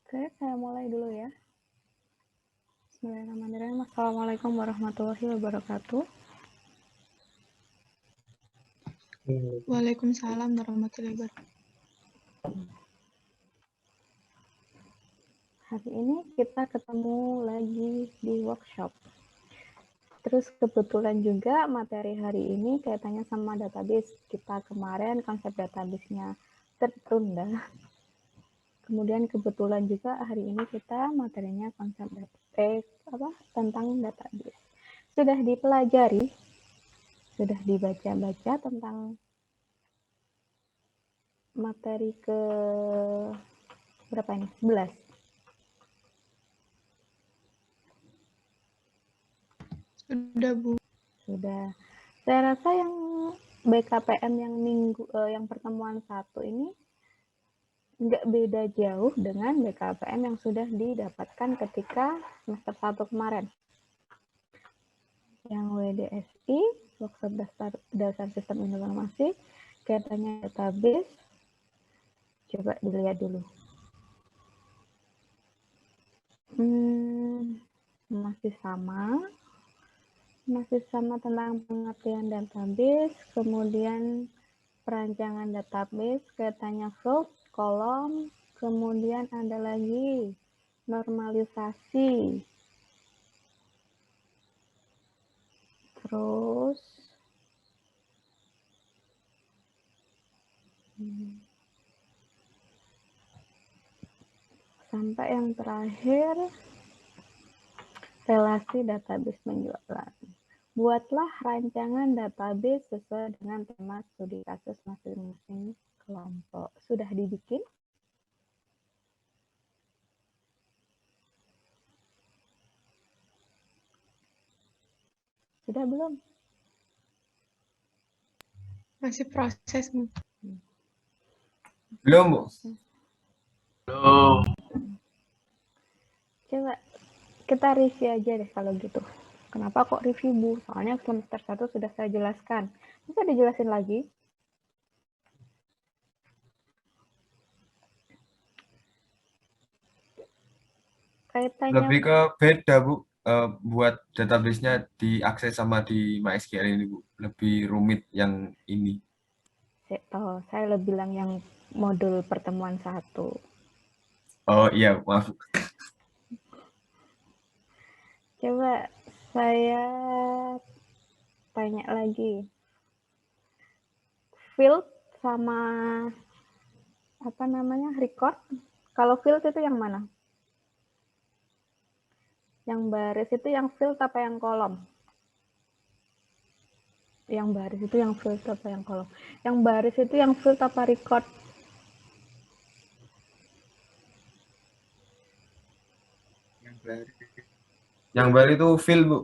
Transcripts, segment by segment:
Oke, saya mulai dulu ya. Bismillahirrahmanirrahim. Assalamualaikum warahmatullahi wabarakatuh. Waalaikumsalam warahmatullahi wabarakatuh. Hari ini kita ketemu lagi di workshop. Terus kebetulan juga materi hari ini kaitannya sama database. Kita kemarin konsep database-nya tertunda. Kemudian kebetulan juga hari ini kita materinya konsep tentang database. Sudah dipelajari, sudah dibaca-baca tentang materi ke berapa ini? 11. Sudah, Bu. Sudah. Saya rasa yang BKPM yang pertemuan 1 ini nggak beda jauh dengan BKPM yang sudah didapatkan ketika semester 1 kemarin. Yang WDSI, Workshop Dasar Sistem Informasi, kaitannya database. Coba dilihat dulu. Masih sama tentang pengertian database, kemudian perancangan database, kaitannya field, kolom, kemudian ada lagi normalisasi, terus sampai yang terakhir relasi database penjualan. Buatlah rancangan database sesuai dengan tema studi kasus masing-masing kelompok. Sudah dibikin? Sudah belum? Masih proses, Bu. Belum, Bu. Belum. Coba kita review aja deh kalau gitu. Kenapa kok review, Bu? Soalnya semester 1 sudah saya jelaskan. Bisa dijelasin lagi? Kaitannya Lebih ke beda, Bu. Buat database-nya diakses sama di MySQL ini, Bu. Lebih rumit yang ini. saya lebih bilang yang modul pertemuan 1. Oh iya, maaf. Coba saya tanya lagi. Field sama record. Kalau field itu yang mana? Yang baris itu yang field apa yang kolom? Yang baris itu yang field apa yang kolom? Yang baris itu yang field apa record? Yang baru itu field, Bu.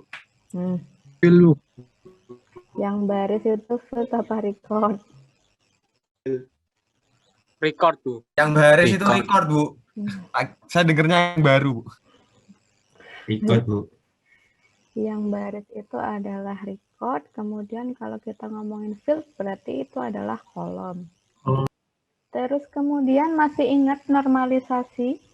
Field, Bu. Yang baris itu field apa record? Record, Bu. Yang baris itu record, Bu. Saya dengernya yang baru, Bu. Record, Bu. Yang baris itu adalah record, kemudian kalau kita ngomongin field berarti itu adalah kolom. Terus kemudian masih ingat normalisasi?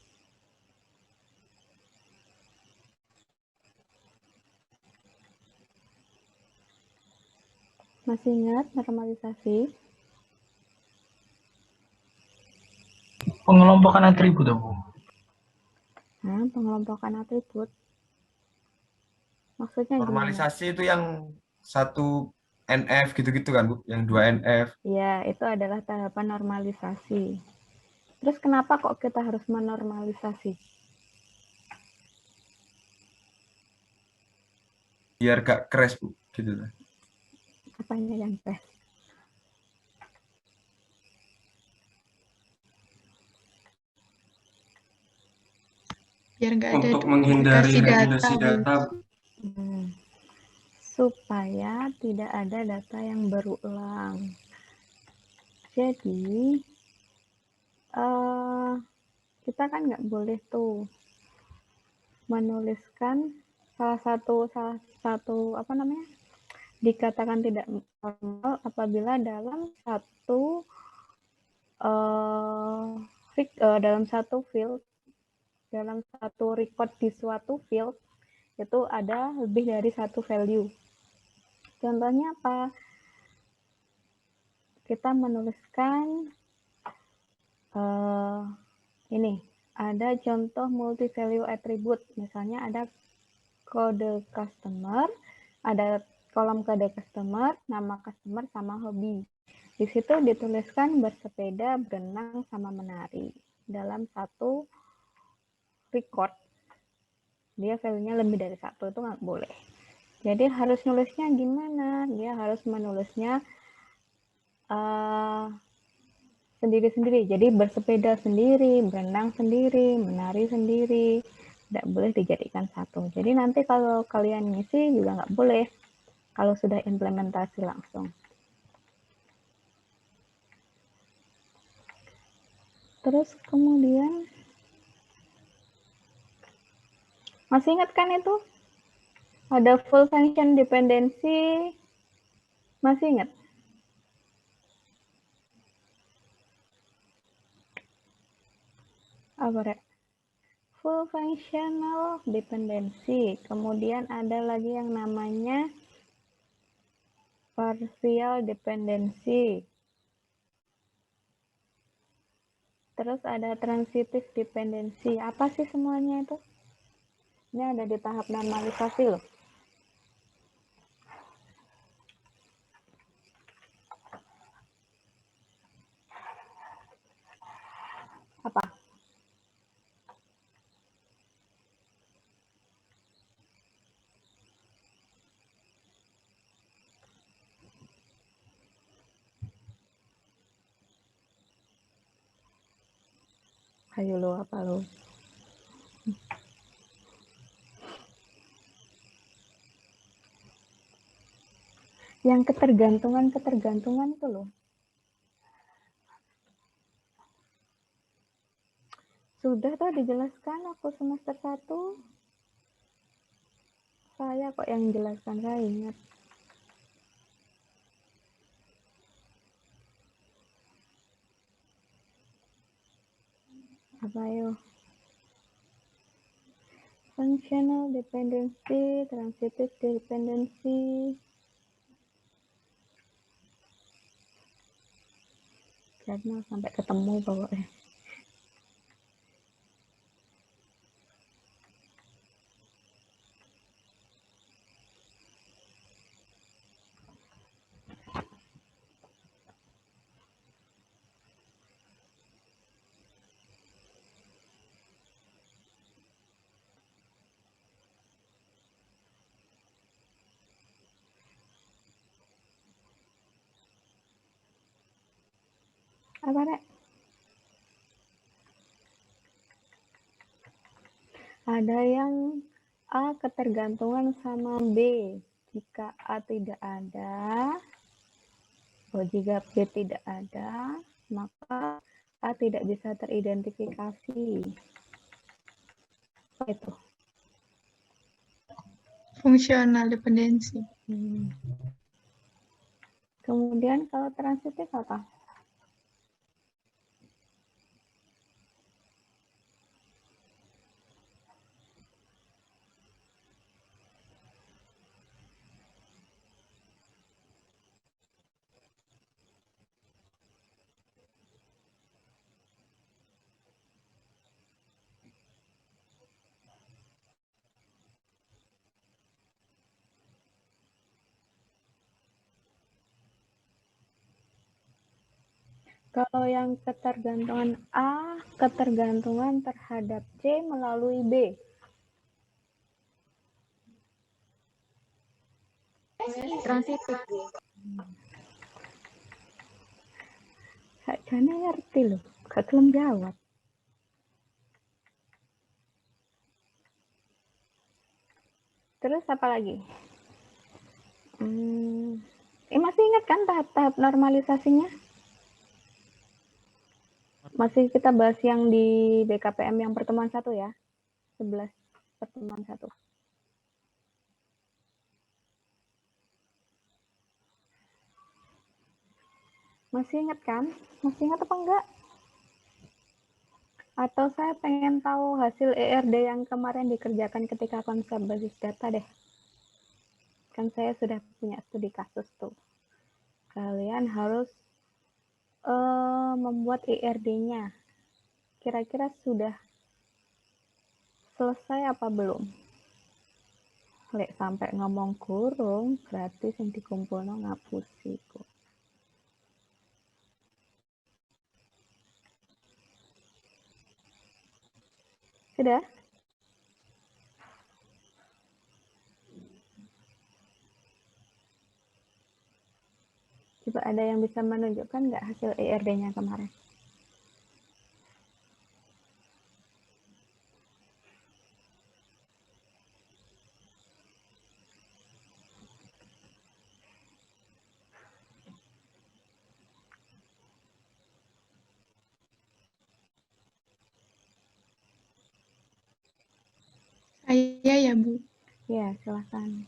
Masih ingat normalisasi? Pengelompokan atribut, Bu. Pengelompokan atribut. Maksudnya normalisasi itu yang satu NF gitu-gitu kan, Bu? Yang 2 NF. Ya, itu adalah tahapan normalisasi. Terus kenapa kok kita harus menormalisasi? Biar gak crash, Bu. Gitu lah. Apanya yang crash? Biar nggak ada Untuk menghindari duplikasi data. Supaya tidak ada data yang berulang. Jadi, kita kan nggak boleh tuh menuliskan salah satu dikatakan tidak normal apabila dalam satu field dalam satu record di suatu field itu ada lebih dari satu value. Contohnya apa? Kita menuliskan ini, ada contoh multi-value attribute. Misalnya ada kode customer, ada kolom kode customer, nama customer, sama hobi. Di situ dituliskan bersepeda, berenang, sama menari. Dalam satu record, dia value-nya lebih dari satu, itu nggak boleh. Jadi harus nulisnya gimana? Dia harus menulisnya sendiri-sendiri. Jadi bersepeda sendiri, berenang sendiri, menari sendiri. Tidak boleh dijadikan satu. Jadi nanti kalau kalian ngisi juga nggak boleh kalau sudah implementasi langsung. Terus kemudian, masih ingat kan itu? Ada full function dependency. Masih ingat? Apa, Rek? Full functional dependency. Kemudian ada lagi yang namanya partial dependency. Terus ada transitive dependency. Apa sih semuanya itu? Ini ada di tahap normalisasi loh. Apa? Ayo lo, apa lo? Yang ketergantungan itu loh. Sudah tuh dijelaskan aku semester 1. Saya kok yang jelaskan, saya ingat. Apa yuk? Functional dependency, transitive dependency. Karena sampai ketemu pokoknya. Apa, Rek? Ada yang A ketergantungan sama B. Jika A tidak ada, jika B tidak ada, maka A tidak bisa teridentifikasi. Apa itu? Functional dependency. Kemudian kalau transitif apa? Kalau yang ketergantungan A, ketergantungan terhadap C melalui B. Transitif. Sakjane ngerti loh, gak gelem jawab. Terus apa lagi? Masih ingat kan tahap-tahap normalisasinya? Masih kita bahas yang di BKPM yang pertemuan 1 ya. 11 pertemuan 1. Masih ingat kan? Masih ingat apa enggak? Atau saya pengen tahu hasil ERD yang kemarin dikerjakan ketika konsep basis data deh. Kan saya sudah punya studi kasus tuh. Kalian harus membuat ERD-nya. Kira-kira sudah selesai apa belum? Lek sampai ngomong kurung, berarti sing dikumpulno ngapusi kok. Sudah? Coba ada yang bisa menunjukkan nggak hasil ERD-nya kemarin? Saya ya, Bu. Ya, silakan.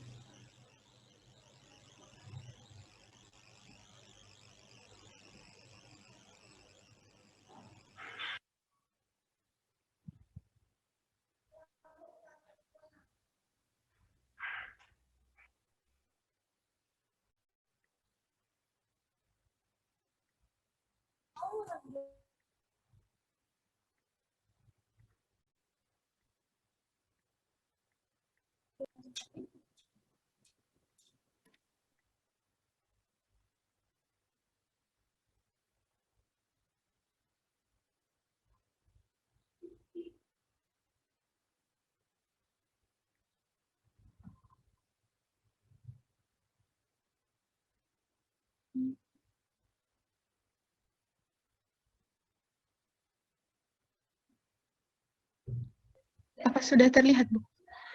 Apa sudah terlihat, Bu?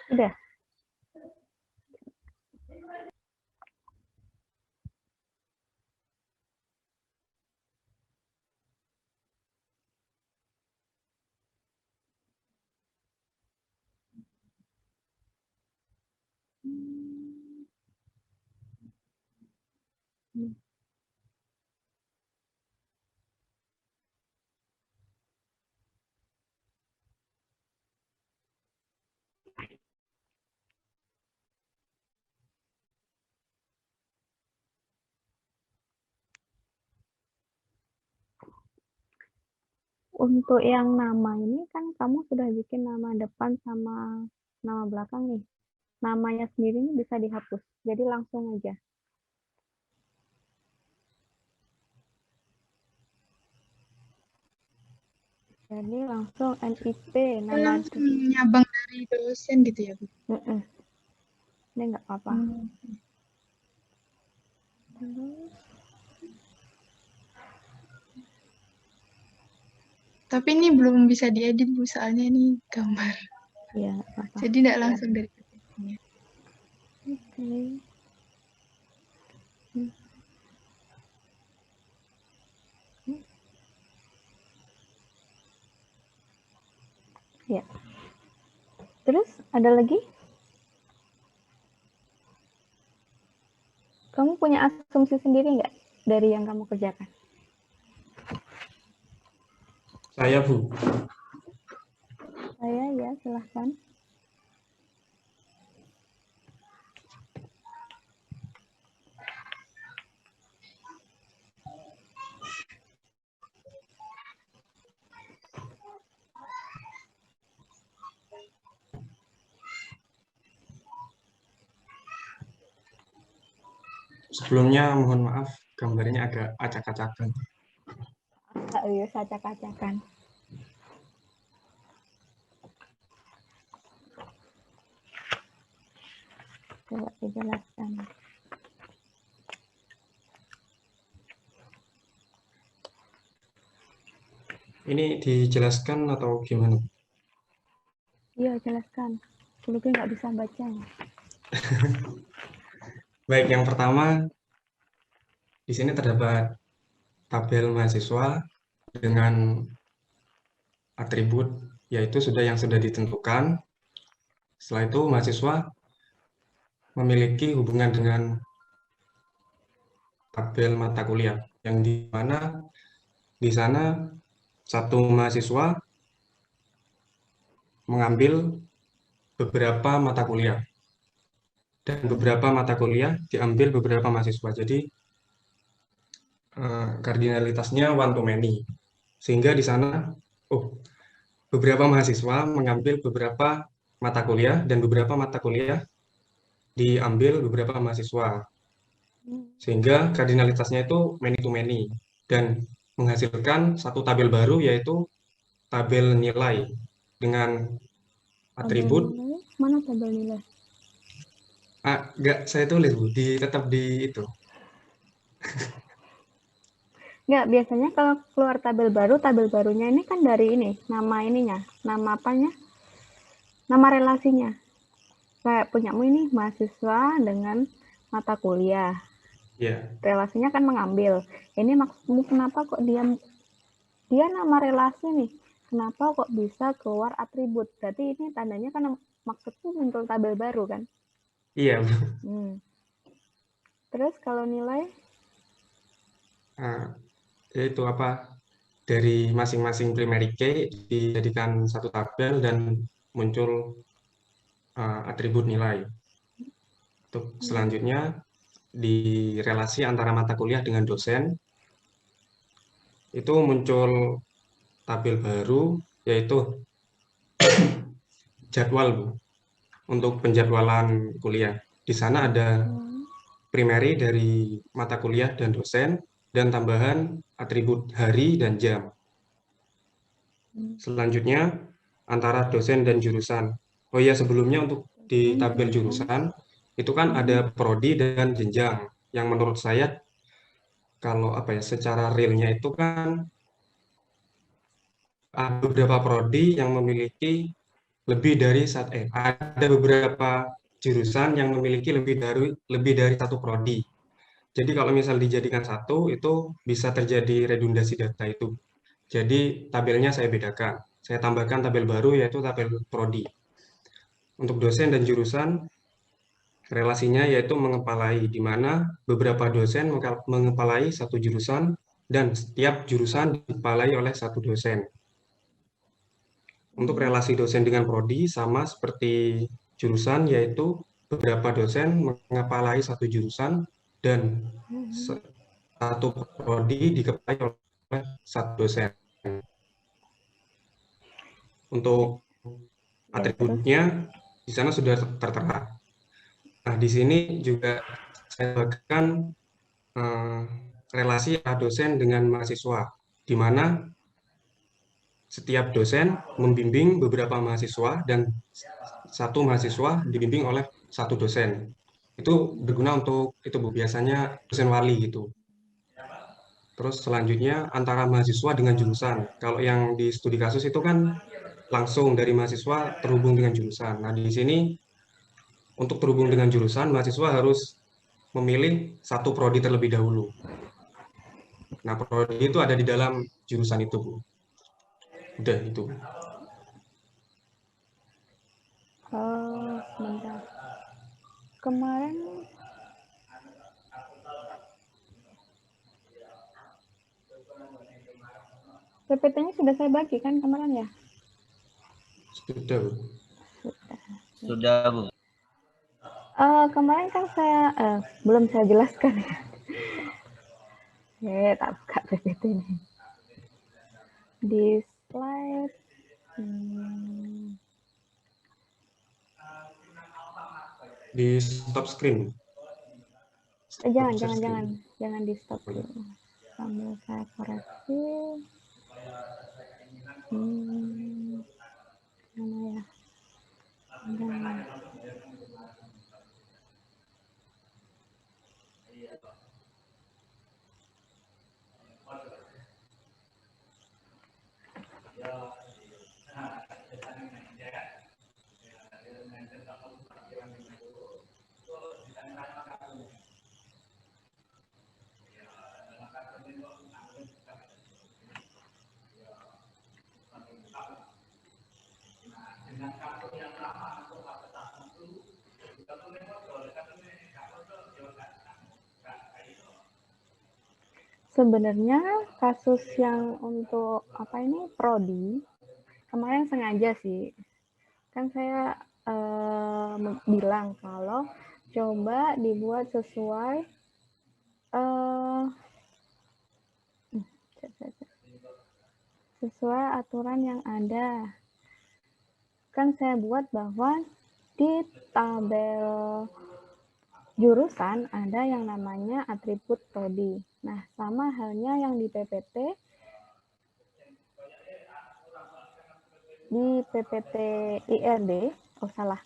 Sudah. Untuk yang nama ini kan kamu sudah bikin nama depan sama nama belakang nih. Namanya sendiri ini bisa dihapus. Jadi langsung aja. Jadi langsung NIP nama Langsung nyabang dari dosen gitu ya, Bu? ini nggak apa-apa. Terus Tapi ini belum bisa diedit, Bu, soalnya ini gambar. ya nggak apa-apa. Jadi tidak langsung dari PPT-nya. Oke. Ya. Terus ada lagi? Kamu punya asumsi sendiri nggak dari yang kamu kerjakan? Saya, Bu. Saya ya, silahkan. Sebelumnya mohon maaf, gambarnya agak acak-acakan. Serius acak-acakan. Coba dijelaskan. Ini dijelaskan atau gimana? Iya, jelaskan. Kuluknya nggak bisa baca. Baik, yang pertama, di sini terdapat tabel mahasiswa dengan atribut, yaitu yang sudah ditentukan. Setelah itu, mahasiswa memiliki hubungan dengan tabel mata kuliah, yang di mana di sana satu mahasiswa mengambil beberapa mata kuliah. Dan beberapa mata kuliah diambil beberapa mahasiswa. Jadi kardinalitasnya one to many. Sehingga di sana, beberapa mahasiswa mengambil beberapa mata kuliah dan beberapa mata kuliah diambil beberapa mahasiswa. Sehingga kardinalitasnya itu many to many dan menghasilkan satu tabel baru yaitu tabel nilai dengan atribut. Tabel nilai? Mana tabel nilai? Enggak, saya tulis Bu, tetap di itu. Enggak, biasanya kalau keluar tabel baru, tabel barunya ini kan dari ini, nama ininya, nama apanya? Nama relasinya. Kayak punyamu ini mahasiswa dengan mata kuliah. Ya. Relasinya kan mengambil. Ini maksudmu kenapa kok dia nama relasi nih? Kenapa kok bisa keluar atribut? Berarti ini tandanya kan maksudku muncul tabel baru kan? Iya. Terus kalau nilai? Yaitu apa? Dari masing-masing primary key dijadikan satu tabel dan muncul atribut nilai. Untuk selanjutnya di relasi antara mata kuliah dengan dosen itu muncul tabel baru yaitu jadwal Bu. Untuk penjadwalan kuliah. Di sana ada primary dari mata kuliah dan dosen dan tambahan atribut hari dan jam. Selanjutnya antara dosen dan jurusan. Oh ya, sebelumnya untuk di tabel jurusan itu kan ada prodi dan jenjang yang menurut saya kalau secara realnya itu kan ada beberapa prodi yang memiliki ada beberapa jurusan yang memiliki lebih dari satu prodi. Jadi kalau misal dijadikan satu itu bisa terjadi redundasi data itu. Jadi tabelnya saya bedakan. Saya tambahkan tabel baru yaitu tabel prodi. Untuk dosen dan jurusan relasinya yaitu mengepalai, di mana beberapa dosen mengepalai satu jurusan dan setiap jurusan dikepalai oleh satu dosen. Untuk relasi dosen dengan prodi sama seperti jurusan, yaitu beberapa dosen mengepalai satu jurusan dan satu prodi dikepalai oleh satu dosen. Untuk atributnya di sana sudah tertera. Nah, di sini juga saya bagikan relasi dosen dengan mahasiswa, di mana setiap dosen membimbing beberapa mahasiswa dan satu mahasiswa dibimbing oleh satu dosen. Itu berguna untuk itu Bu, biasanya dosen wali gitu. Terus selanjutnya antara mahasiswa dengan jurusan. Kalau yang di studi kasus itu kan langsung dari mahasiswa terhubung dengan jurusan. Nah, di sini untuk terhubung dengan jurusan, mahasiswa harus memilih satu prodi terlebih dahulu. Nah, prodi itu ada di dalam jurusan itu, Bu. Udah, itu. Sebentar. Kemarin PPT-nya sudah saya bagi kan kemarin ya? Sudah, Bu. Sudah, Bu. Kemarin kan saya belum saya jelaskan ya. Tak buka PPT ini. Di slide Di stop screen. Jangan di stop dulu. Sambil saya koreksi. Mana ya? Sebenarnya kasus yang untuk prodi kemarin sengaja sih Kan saya bilang kalau coba dibuat sesuai sesuai aturan yang ada. Kan saya buat bahwa di tabel jurusan ada yang namanya atribut prodi. Nah, sama halnya yang di PPT, IRD,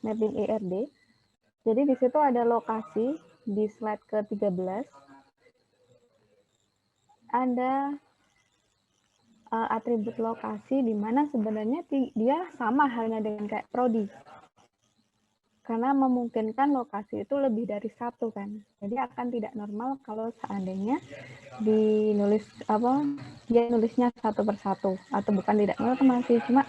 mapping IRD. Jadi di situ ada lokasi di slide ke-13. Ada atribut lokasi di mana sebenarnya dia sama halnya dengan kayak prodi. Karena memungkinkan lokasi itu lebih dari satu kan. Jadi akan tidak normal kalau seandainya dia nulisnya satu persatu atau bukan tidak normal sih, cuma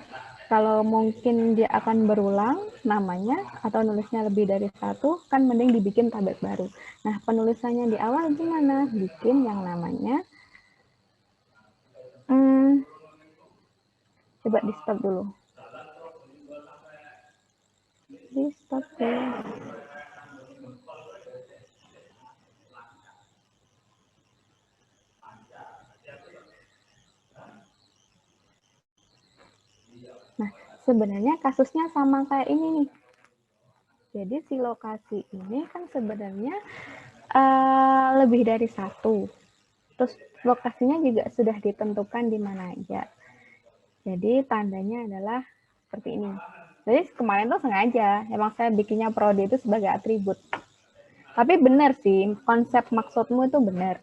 kalau mungkin dia akan berulang namanya atau nulisnya lebih dari satu, kan mending dibikin tabel baru. Nah, penulisannya di awal gimana? Bikin yang namanya coba di stop dulu. Di stop dulu. Nah, sebenarnya kasusnya sama kayak ini nih. Jadi si lokasi ini kan sebenarnya lebih dari satu. Terus lokasinya juga sudah ditentukan di mana aja. Jadi tandanya adalah seperti ini. Jadi kemarin tuh sengaja, emang saya bikinnya prodi itu sebagai atribut. Tapi benar sih, konsep maksudmu itu benar.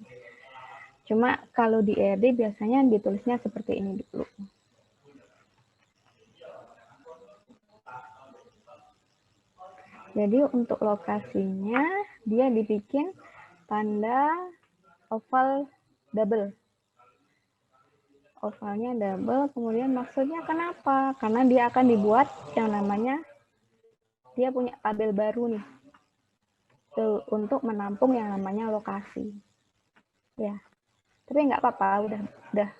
Cuma kalau di ERD biasanya ditulisnya seperti ini dulu. Jadi untuk lokasinya dia dibikin tanda oval double. Ovalnya double, kemudian maksudnya kenapa? Karena dia akan dibuat yang namanya, dia punya tabel baru nih. Tuh, untuk menampung yang namanya lokasi. Ya. Tapi nggak apa-apa,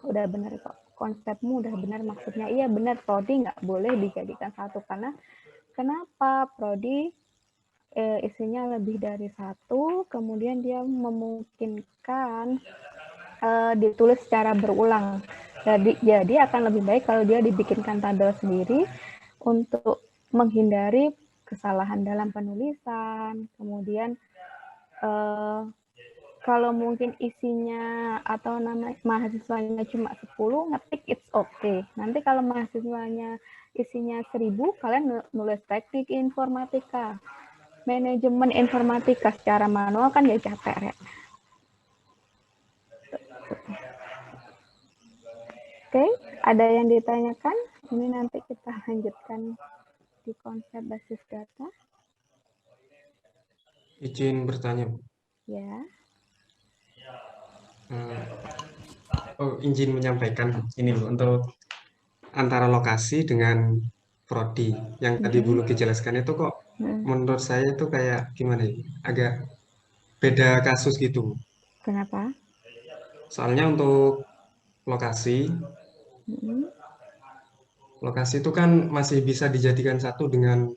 udah benar kok. Konsepmu udah benar, maksudnya iya benar, prodi nggak boleh dijadikan satu. Karena kenapa? Prodi isinya lebih dari satu, kemudian dia memungkinkan ditulis secara berulang. Jadi akan lebih baik kalau dia dibikinkan tabel sendiri untuk menghindari kesalahan dalam penulisan. Kemudian kalau mungkin isinya atau nama mahasiswanya cuma 10, ngetik it's okay. Nanti kalau mahasiswanya isinya 1000, kalian nulis teknik informatika, manajemen informatika secara manual kan ya capek. Oke, ada yang ditanyakan? Ini nanti kita lanjutkan di konsep basis data. Izin bertanya, Bu. Ya. Izin menyampaikan ini loh, untuk antara lokasi dengan prodi yang tadi Bu Luki jelaskan itu kok menurut saya itu kayak gimana ya, agak beda kasus gitu. Kenapa? Soalnya untuk lokasi itu kan masih bisa dijadikan satu dengan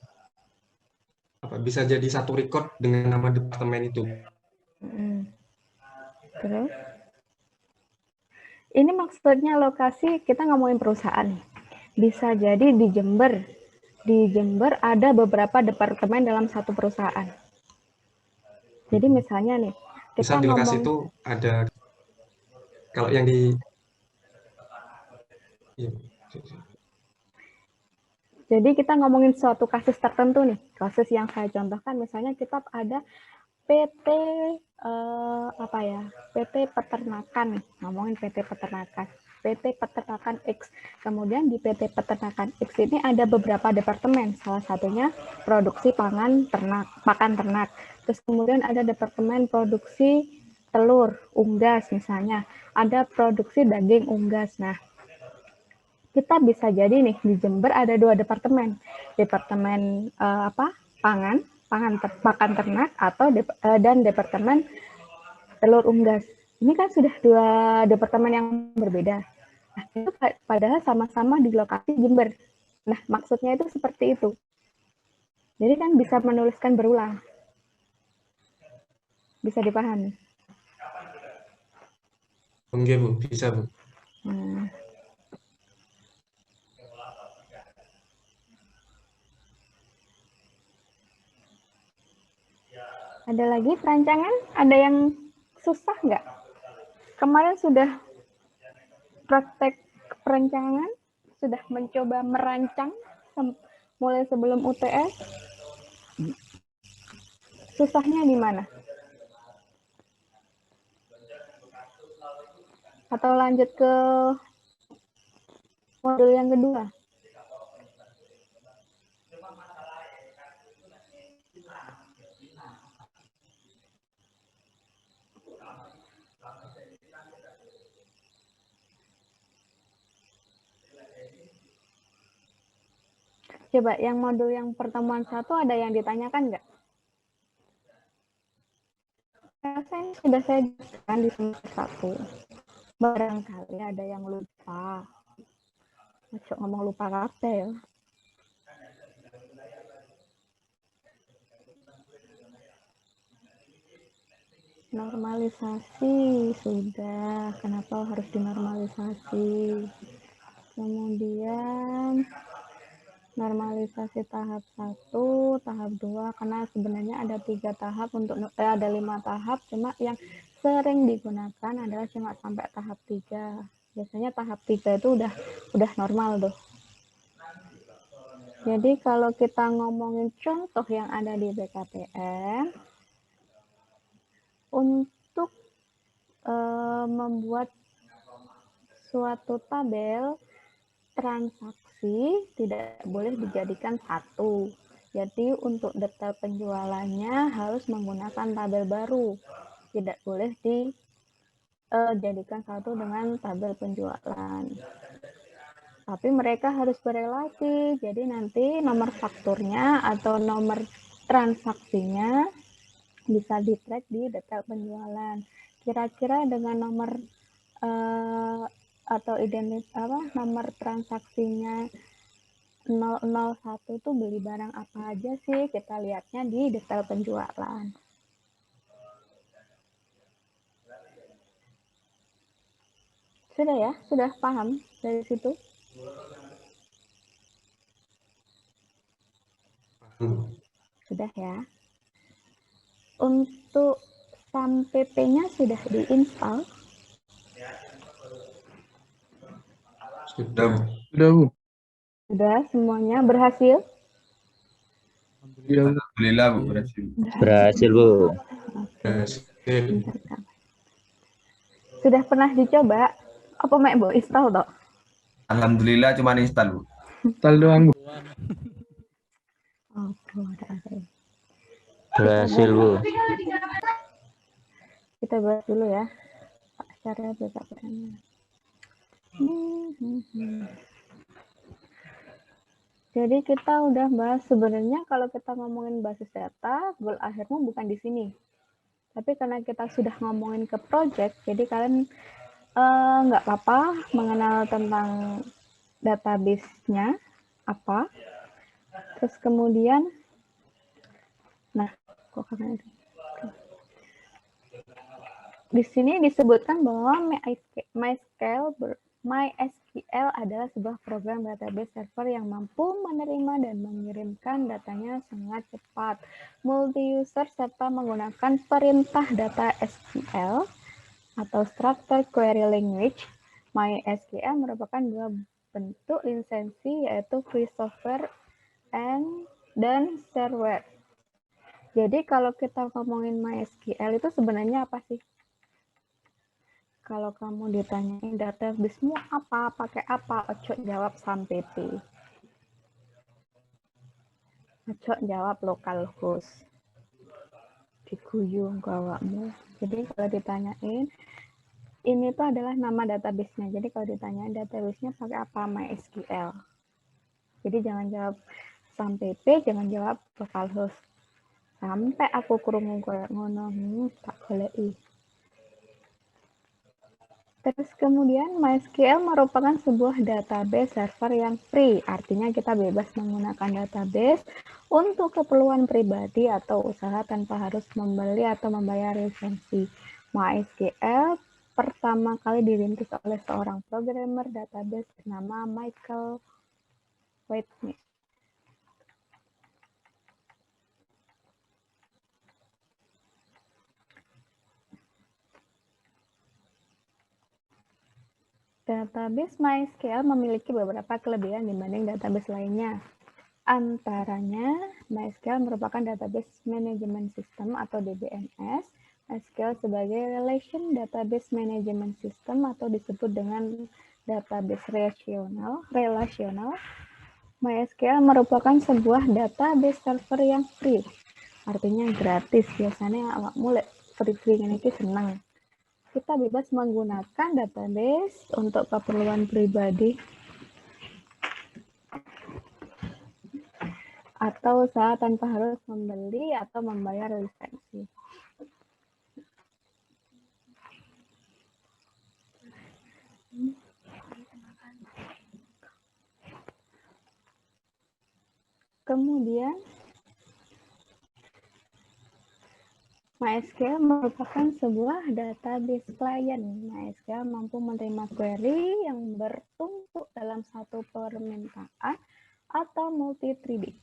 bisa jadi satu record dengan nama departemen itu. Terus? Ini maksudnya lokasi, kita ngomongin perusahaan. Bisa jadi di Jember. Di Jember ada beberapa departemen dalam satu perusahaan. Jadi misalnya nih, kita Misal di lokasi itu ada, kalau yang di... Jadi kita ngomongin suatu kasus tertentu nih. Kasus yang saya contohkan, misalnya kita ada PT PT Peternakan, ngomongin PT Peternakan. PT Peternakan X. Kemudian di PT Peternakan X ini ada beberapa departemen. Salah satunya produksi pakan ternak. Terus kemudian ada departemen produksi telur, unggas misalnya. Ada produksi daging unggas. Nah, kita bisa jadi nih di Jember ada 2 departemen. Departemen pakan ternak dan departemen telur unggas. Ini kan sudah 2 departemen yang berbeda. Nah, itu padahal sama-sama di lokasi Jember. Nah, maksudnya itu seperti itu. Jadi kan bisa menuliskan berulang. Bisa dipahami? Oke, Bu. Bisa, Bu. Nah, ada lagi perancangan? Ada yang susah nggak? Kemarin sudah praktek perancangan, sudah mencoba merancang mulai sebelum UTS. Susahnya di mana? Atau lanjut ke modul yang kedua? Coba yang modul yang pertemuan 1 ada yang ditanyakan nggak? Saya sudah saya jelaskan di semester 1. Barangkali ada yang lupa. Masuk ngomong lupa kata ya. Normalisasi sudah. Kenapa harus dinormalisasi? Kemudian normalisasi tahap 1, tahap 2, karena sebenarnya ada 3 tahap ada 5 tahap, cuma yang sering digunakan adalah cuma sampai tahap 3. Biasanya tahap 3 itu udah normal tuh. Jadi kalau kita ngomongin contoh yang ada di BKTM, untuk membuat suatu tabel transaksi tidak boleh dijadikan satu. Jadi untuk detail penjualannya harus menggunakan tabel baru. Tidak boleh dijadikan satu dengan tabel penjualan. Tapi mereka harus berelasi. Jadi nanti nomor fakturnya atau nomor transaksinya bisa di-track di detail penjualan. Kira-kira dengan nomor atau nomor transaksinya 001 tuh beli barang apa aja sih? Kita lihatnya di detail penjualan. Sudah ya? Sudah paham dari situ? Sudah ya? Untuk SAM PP-nya sudah diinstal? Sudah. Sudah, Bu. Sudah semuanya berhasil? Alhamdulillah, Bu, berhasil. Berhasil, Bu. Berhasil. Sudah pernah dicoba? Apa mau install toh? Alhamdulillah cuma install, Bu. Install doang, Bu. Oh, Berhasil, Bu. kita bahas dulu ya. Cara BKTM. Jadi kita udah bahas sebenarnya kalau kita ngomongin basis data, goal akhirnya bukan di sini. Tapi karena kita sudah ngomongin ke project, jadi kalian nggak apa-apa mengenal tentang database-nya apa. Terus kemudian, nah, kok karena itu. Di sini disebutkan bahwa MySQL adalah sebuah program database server yang mampu menerima dan mengirimkan datanya sangat cepat, multi-user, serta menggunakan perintah data SQL atau Structured Query Language. MySQL merupakan dua bentuk lisensi, yaitu free software dan shareware. Jadi kalau kita ngomongin MySQL itu sebenarnya apa sih? Kalau kamu ditanyain database-mu apa, pakai apa, ojo jawab SAM PP. Ojo jawab localhost. Diguyung gawakmu. Jadi kalau ditanyain, ini tuh adalah nama database-nya. Jadi kalau ditanyain database-nya pakai apa, MySQL. Jadi jangan jawab SAM PP, jangan jawab localhost. Sampai aku krungu koyo ngono, tak goleki. Terus kemudian MySQL merupakan sebuah database server yang free, artinya kita bebas menggunakan database untuk keperluan pribadi atau usaha tanpa harus membeli atau membayar lisensi. MySQL pertama kali dirintis oleh seorang programmer database bernama Michael Whitney. Database MySQL memiliki beberapa kelebihan dibanding database lainnya. Antaranya, MySQL merupakan database management system atau DBMS. MySQL sebagai relation database management system atau disebut dengan database relasional. MySQL merupakan sebuah database server yang free, artinya gratis. Biasanya awak mulai free ini senang. Kita bebas menggunakan database untuk keperluan pribadi atau usaha tanpa harus membeli atau membayar lisensi. Kemudian, MySQL merupakan sebuah database client. MySQL mampu menerima query yang bertumpuk dalam satu permintaan atau multi-threading.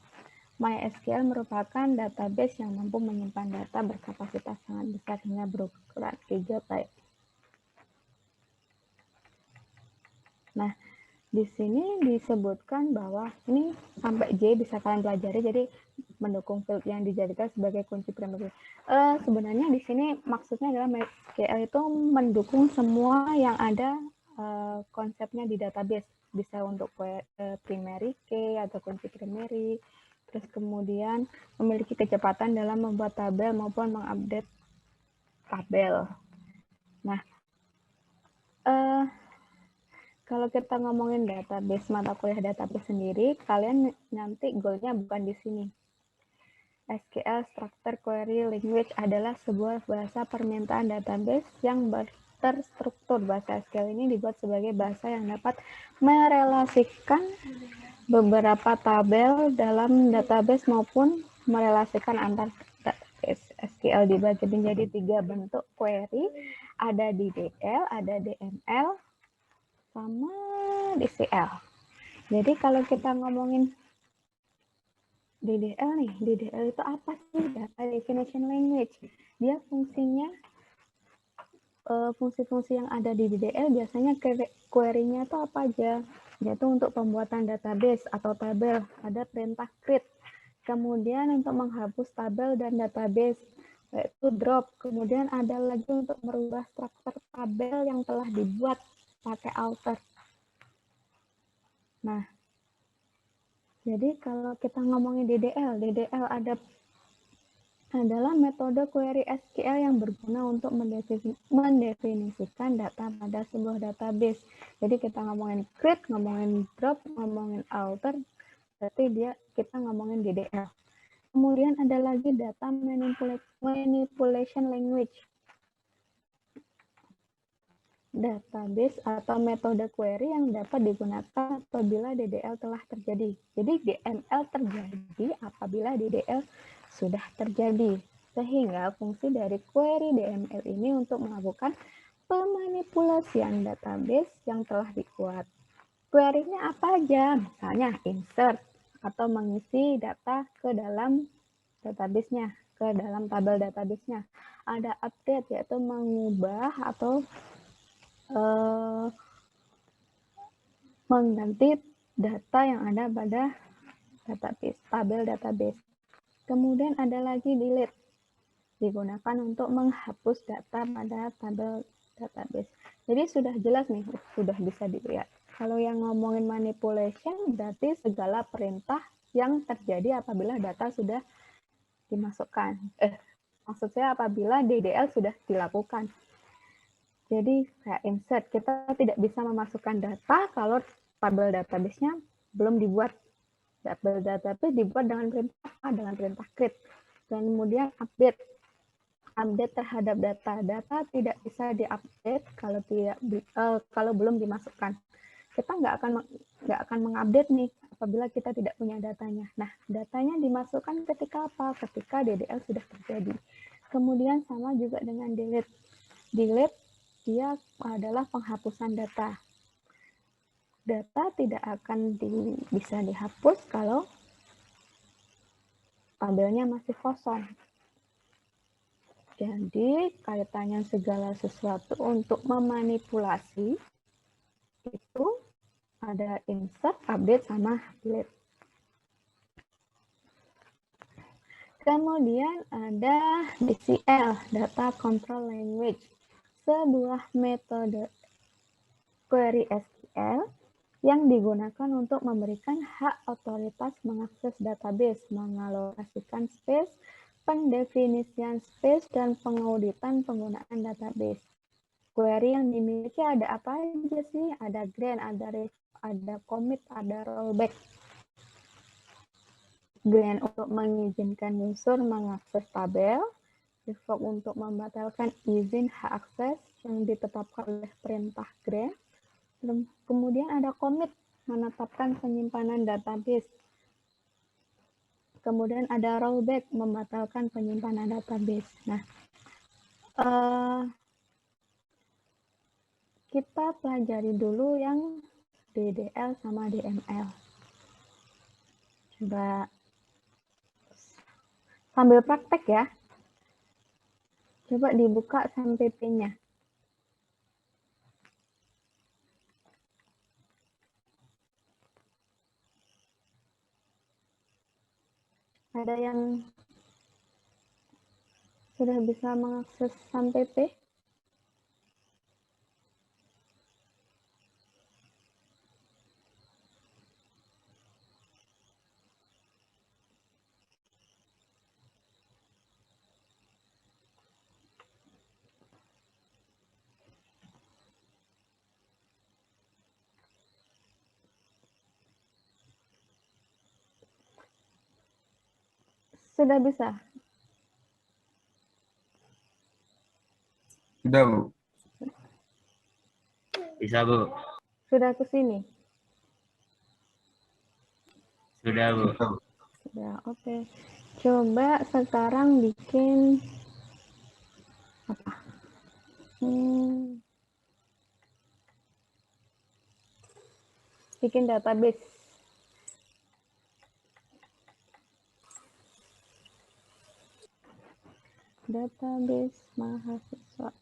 MySQL merupakan database yang mampu menyimpan data berkapasitas sangat besar hingga berukuran GB. Nah, di sini disebutkan bahwa ini sampai J bisa kalian pelajari, jadi mendukung field yang dijadikan sebagai kunci primary. Sebenarnya di sini maksudnya adalah MySQL itu mendukung semua yang ada konsepnya di database. Bisa untuk primary key atau kunci primary, terus kemudian memiliki kecepatan dalam membuat tabel maupun mengupdate tabel. Nah, kalau kita ngomongin database, mata kuliah database sendiri, kalian nanti goalnya bukan di sini. SQL Structured Query Language adalah sebuah bahasa permintaan database yang terstruktur. Bahasa SQL ini dibuat sebagai bahasa yang dapat merelasikan beberapa tabel dalam database maupun merelasikan antar database. SQL dibagi menjadi 3 bentuk query, ada DDL, ada DML, sama DCL. Jadi kalau kita ngomongin DDL nih, DDL itu apa sih? Data Definition Language. Dia fungsinya, fungsi-fungsi yang ada di DDL biasanya query-nya itu apa aja? Yaitu untuk pembuatan database atau tabel, ada perintah create. Kemudian untuk menghapus tabel dan database, yaitu drop. Kemudian ada lagi untuk merubah struktur tabel yang telah dibuat pakai alter. Nah, jadi kalau kita ngomongin DDL adalah metode query SQL yang berguna untuk mendefinisikan data pada sebuah database. Jadi kita ngomongin create, ngomongin drop, ngomongin alter, berarti kita ngomongin DDL. Kemudian ada lagi data manipulation language. Database atau metode query yang dapat digunakan apabila DDL telah terjadi. Jadi DML terjadi apabila DDL sudah terjadi. Sehingga fungsi dari query DML ini untuk melakukan pemanipulasian database yang telah dibuat. Query-nya apa aja? Misalnya insert atau mengisi data ke dalam database-nya, ke dalam tabel database-nya. Ada update, yaitu mengubah atau mengganti data yang ada pada database, tabel database. Kemudian ada lagi delete, digunakan untuk menghapus data pada tabel database. Jadi sudah jelas nih, sudah bisa dilihat. Kalau yang ngomongin manipulation berarti segala perintah yang terjadi apabila data sudah dimasukkan. Maksud saya apabila DDL sudah dilakukan. Jadi kayak insert, kita tidak bisa memasukkan data kalau tabel database-nya belum dibuat. Tabel database dibuat dengan perintah create. Dan kemudian update. update terhadap data. Data tidak bisa diupdate kalau belum dimasukkan. Kita nggak akan mengupdate nih apabila kita tidak punya datanya. Nah, datanya dimasukkan ketika apa? Ketika DDL sudah terjadi. Kemudian sama juga dengan delete. Delete dia adalah penghapusan data. Data tidak akan bisa dihapus kalau tabelnya masih kosong. Jadi, kaitannya segala sesuatu untuk memanipulasi itu ada insert, update, sama delete. Kemudian ada DCL, Data Control Language, sebuah metode query SQL yang digunakan untuk memberikan hak otoritas mengakses database, mengalokasikan space, pendefinisian space, dan pengauditan penggunaan database. Query yang dimiliki ada apa aja sih? Ada grant, ada commit, ada rollback. Grant untuk mengizinkan user mengakses tabel, revoke untuk membatalkan izin hak akses yang ditetapkan oleh perintah grant. Kemudian ada commit, menetapkan penyimpanan database. Kemudian ada rollback, membatalkan penyimpanan database. Nah, kita pelajari dulu yang DDL sama DML. Coba sambil praktek ya. Coba dibuka SMPP-nya. Ada yang sudah bisa mengakses SMPP? Sudah bisa? Sudah, Bu. Bisa, Bu. Sudah ke sini? Sudah, Bu. Sudah, Bu. Sudah, oke. Coba sekarang bikin apa? Bikin database. Database mahasiswa.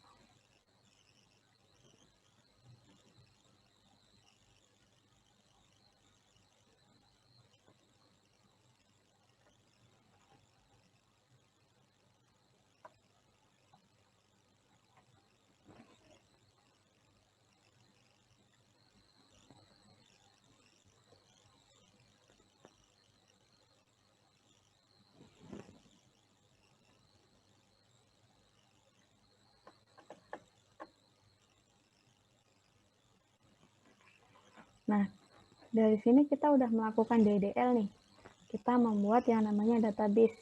Nah, dari sini kita udah melakukan DDL nih. Kita membuat yang namanya database.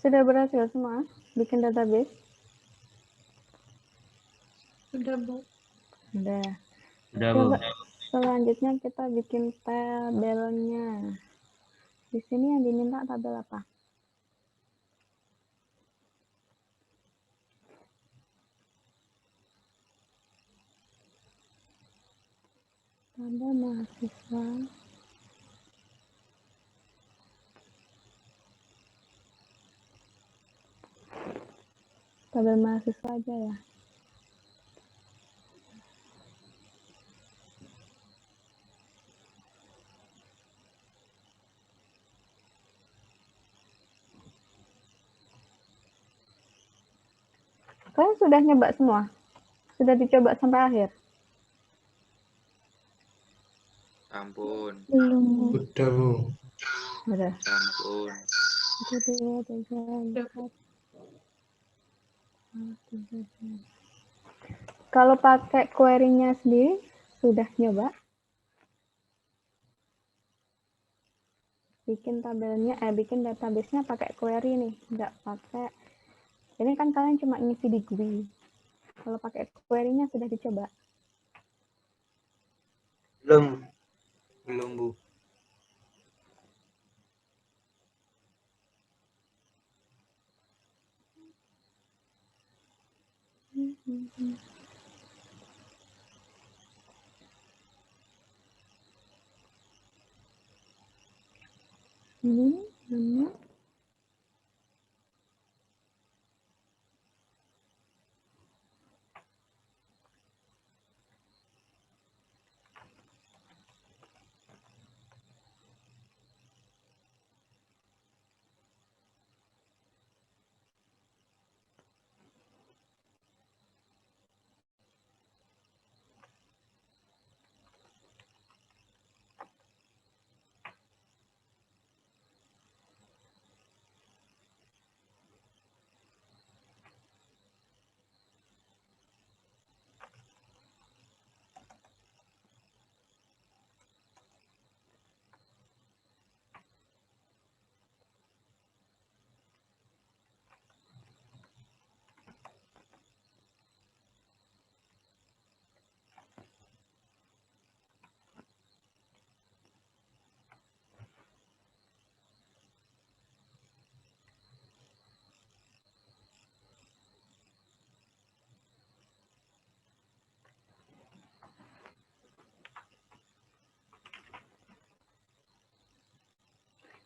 Sudah berhasil semua bikin database? Sudah, Bu. Sudah. Sudah, Bu. Coba selanjutnya kita bikin tabelnya. Di sini yang diminta tabel apa? Tabel mahasiswa. Tabel mahasiswa aja ya. Kalian sudah nyoba semua? Sudah dicoba sampai akhir? Ampun. Belum, Bu. Udah, Bu. Udah. Ampun. 1, 2, 3, 4, 5, 6. Kalau pakai query-nya sendiri, sudah nyoba? Bikin tabelnya, bikin database-nya pakai query nih, nggak pakai. Ini kan kalian cuma ngisi di GUI. Kalau pakai query-nya sudah dicoba? Belum. Belum, Bu. Ini namanya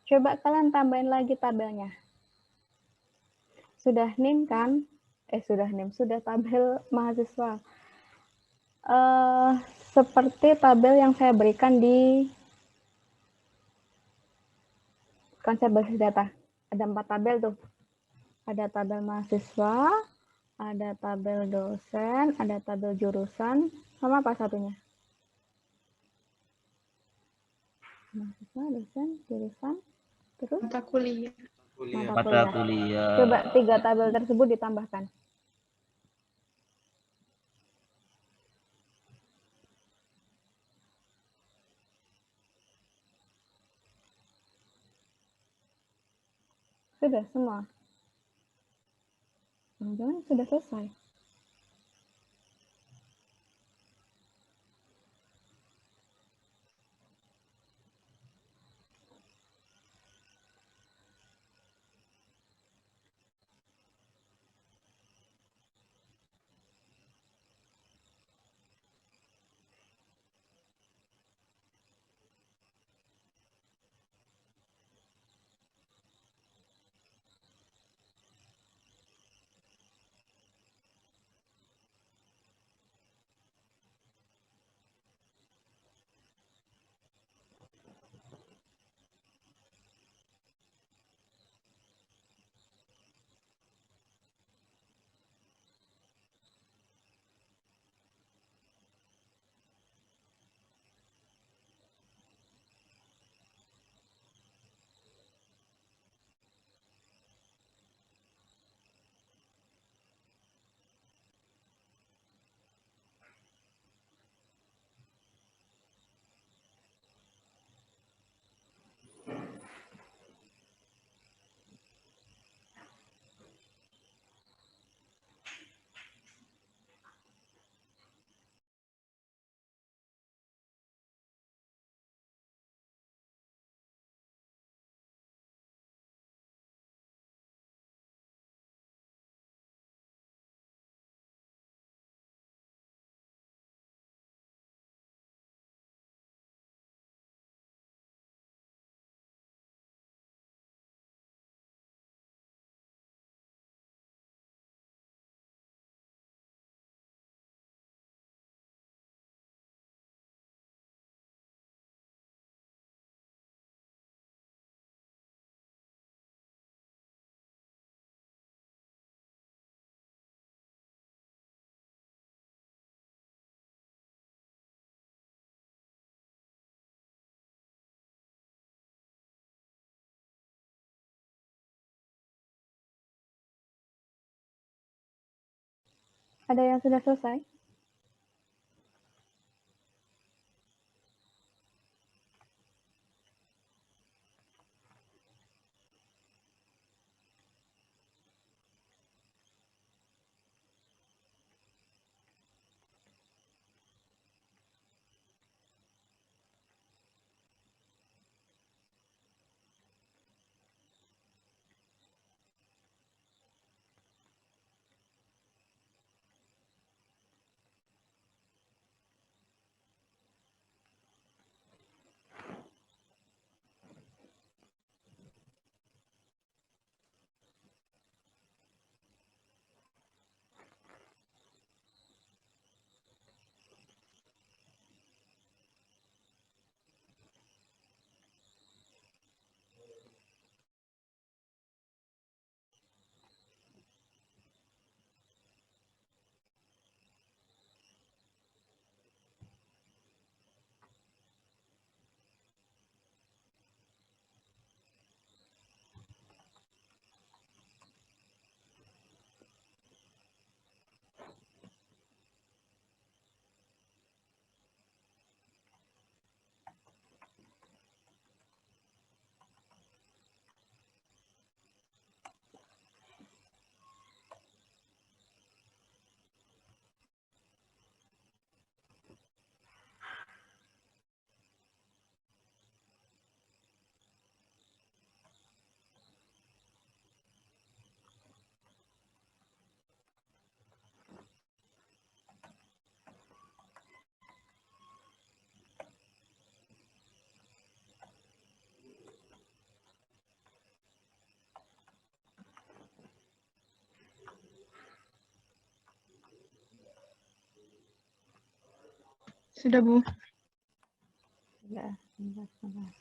coba kalian tambahin lagi tabelnya. Sudah NIM kan? Sudah NIM, sudah tabel mahasiswa. Seperti tabel yang saya berikan di konsep basis data. Ada 4 tabel tuh. Ada tabel mahasiswa, ada tabel dosen, ada tabel jurusan, sama apa satunya? Mahasiswa, dosen, jurusan, terus Mata kuliah. Kuliah. Mata kuliah. Coba 3 tabel tersebut ditambahkan. Sudah semua. Jangan sudah selesai. Ada yang sudah selesai? Sudah, Bu. Sudah, sebentar.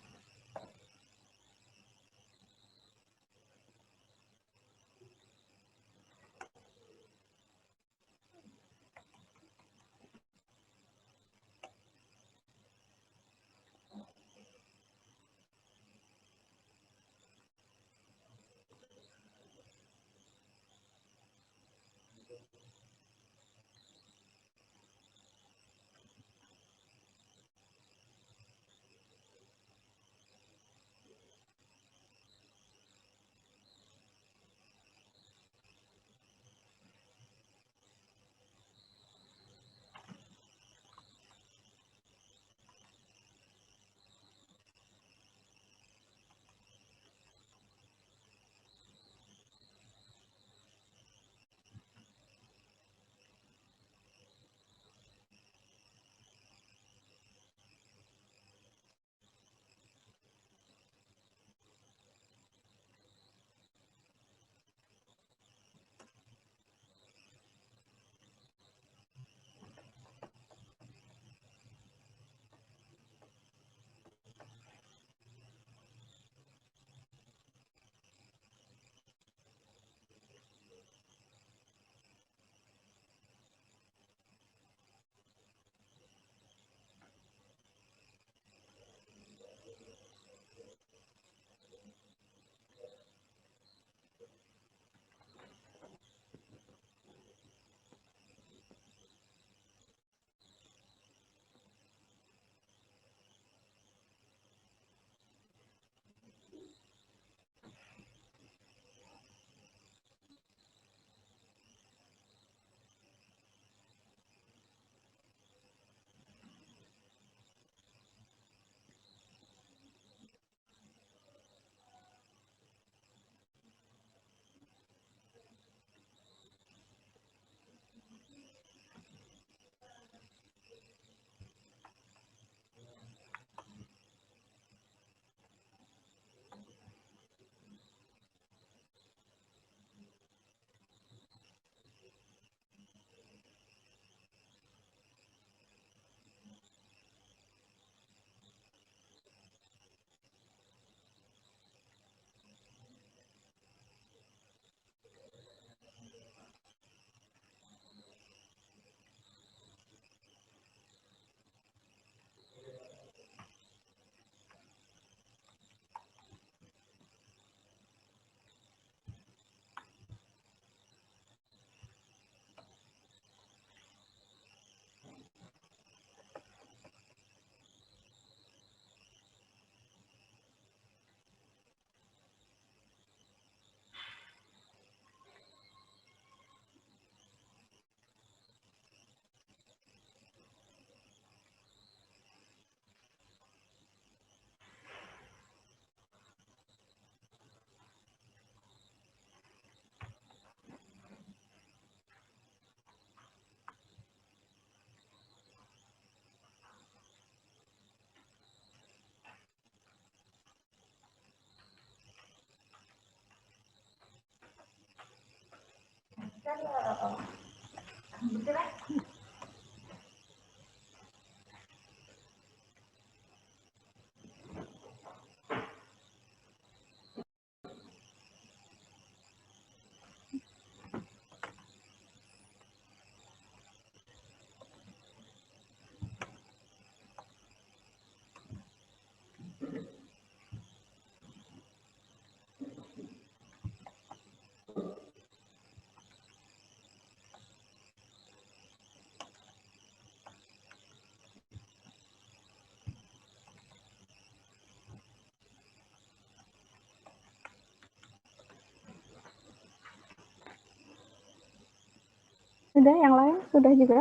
Sudah, yang lain sudah juga?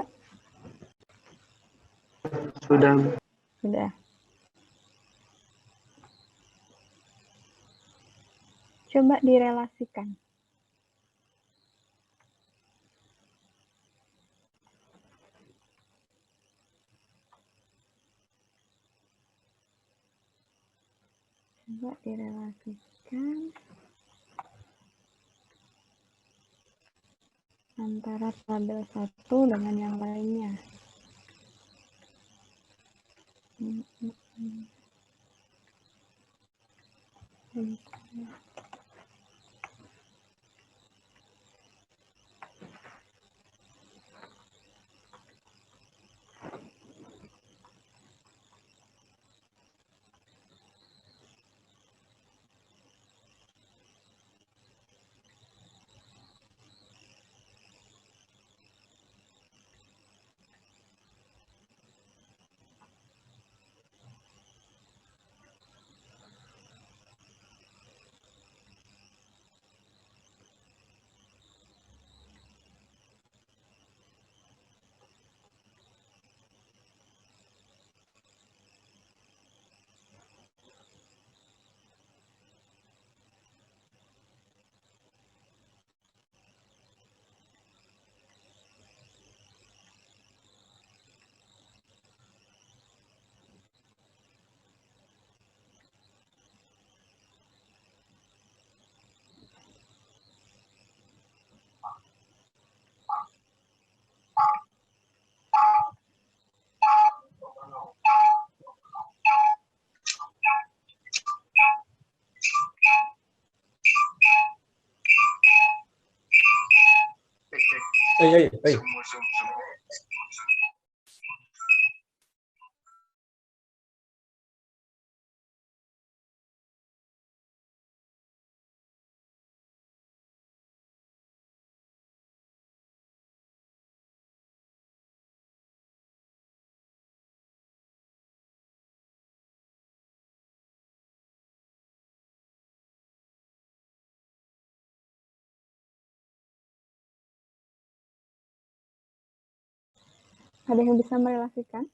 Sudah. Sudah. Coba direlasikan. Coba direlasikan antara tabel satu dengan yang lainnya. Ada yang bisa merelasikan?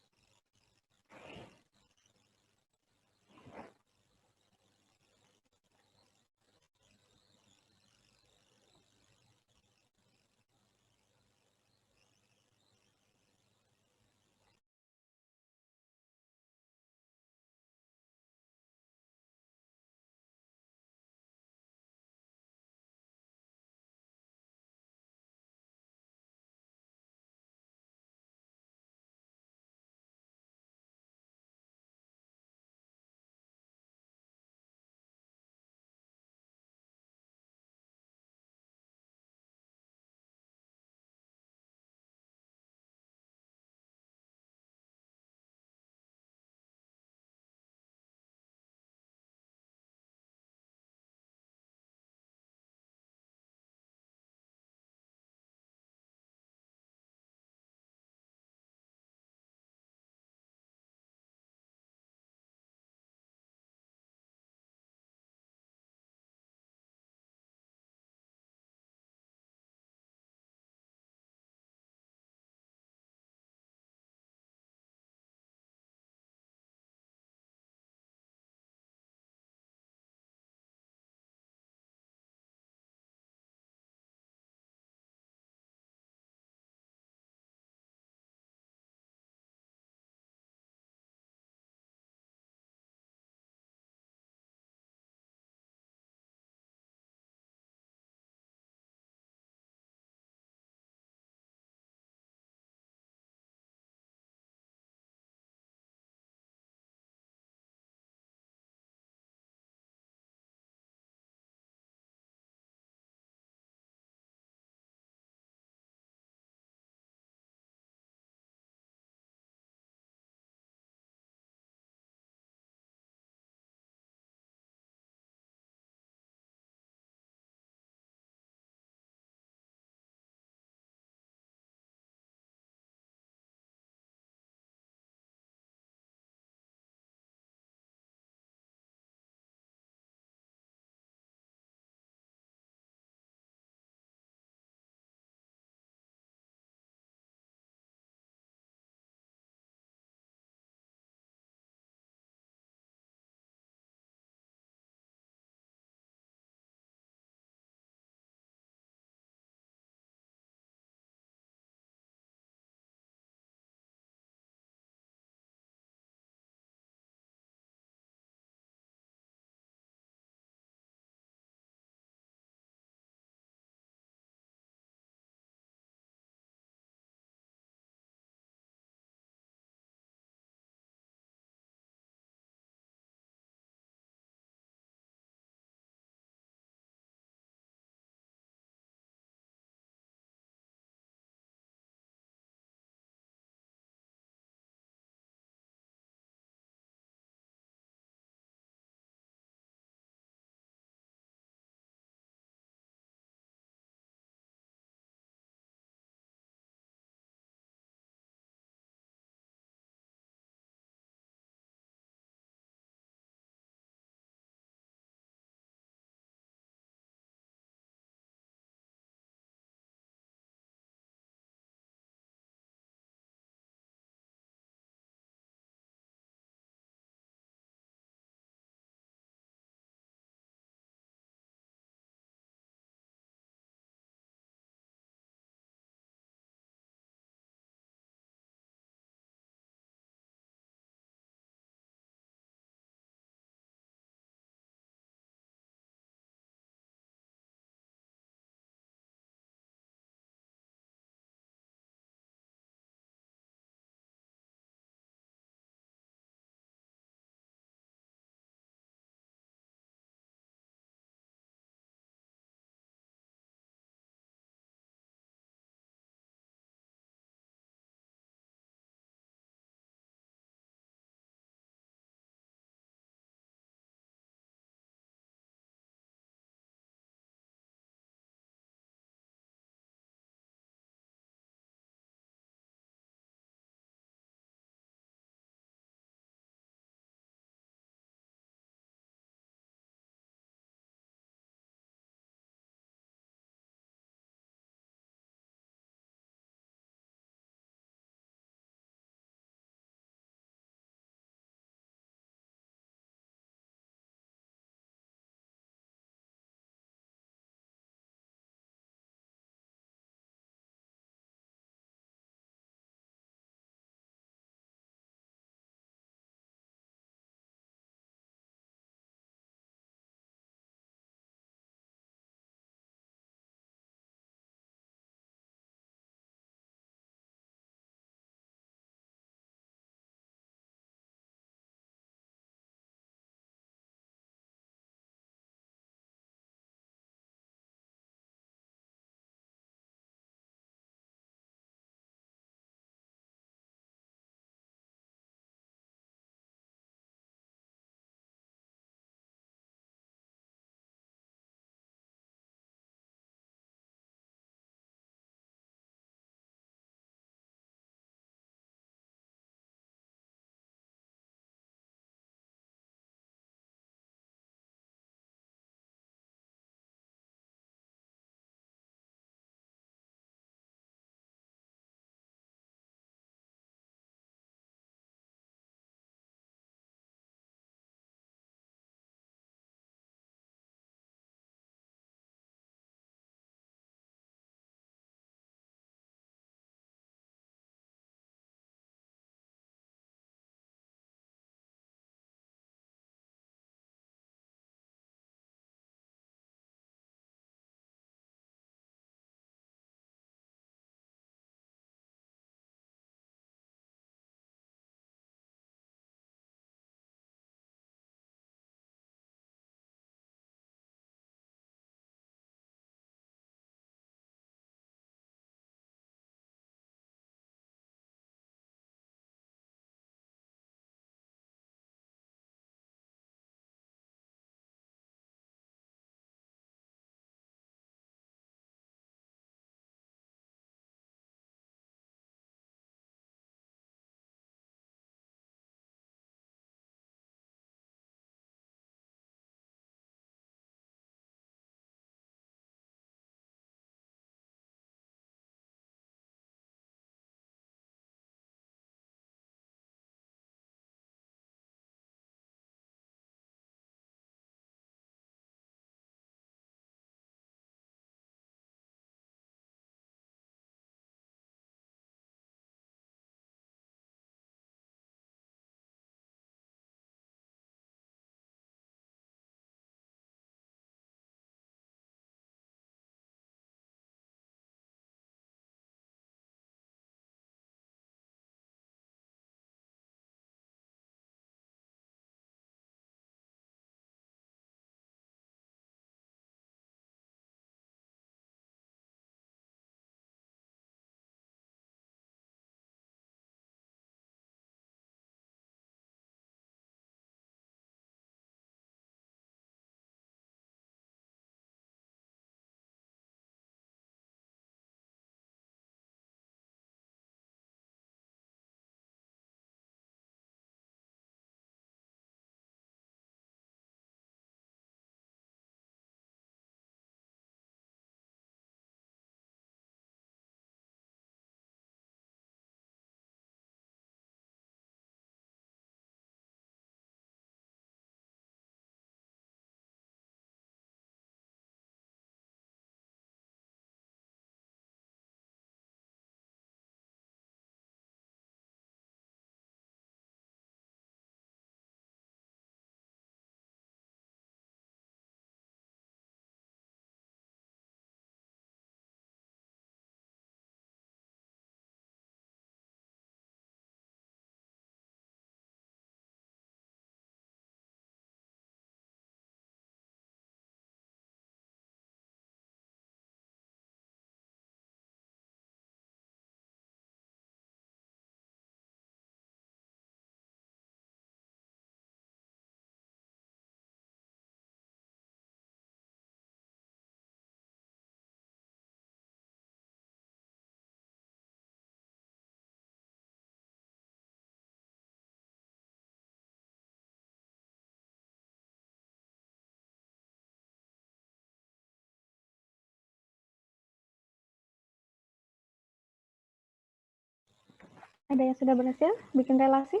Ada yang sudah berhasil bikin relasi?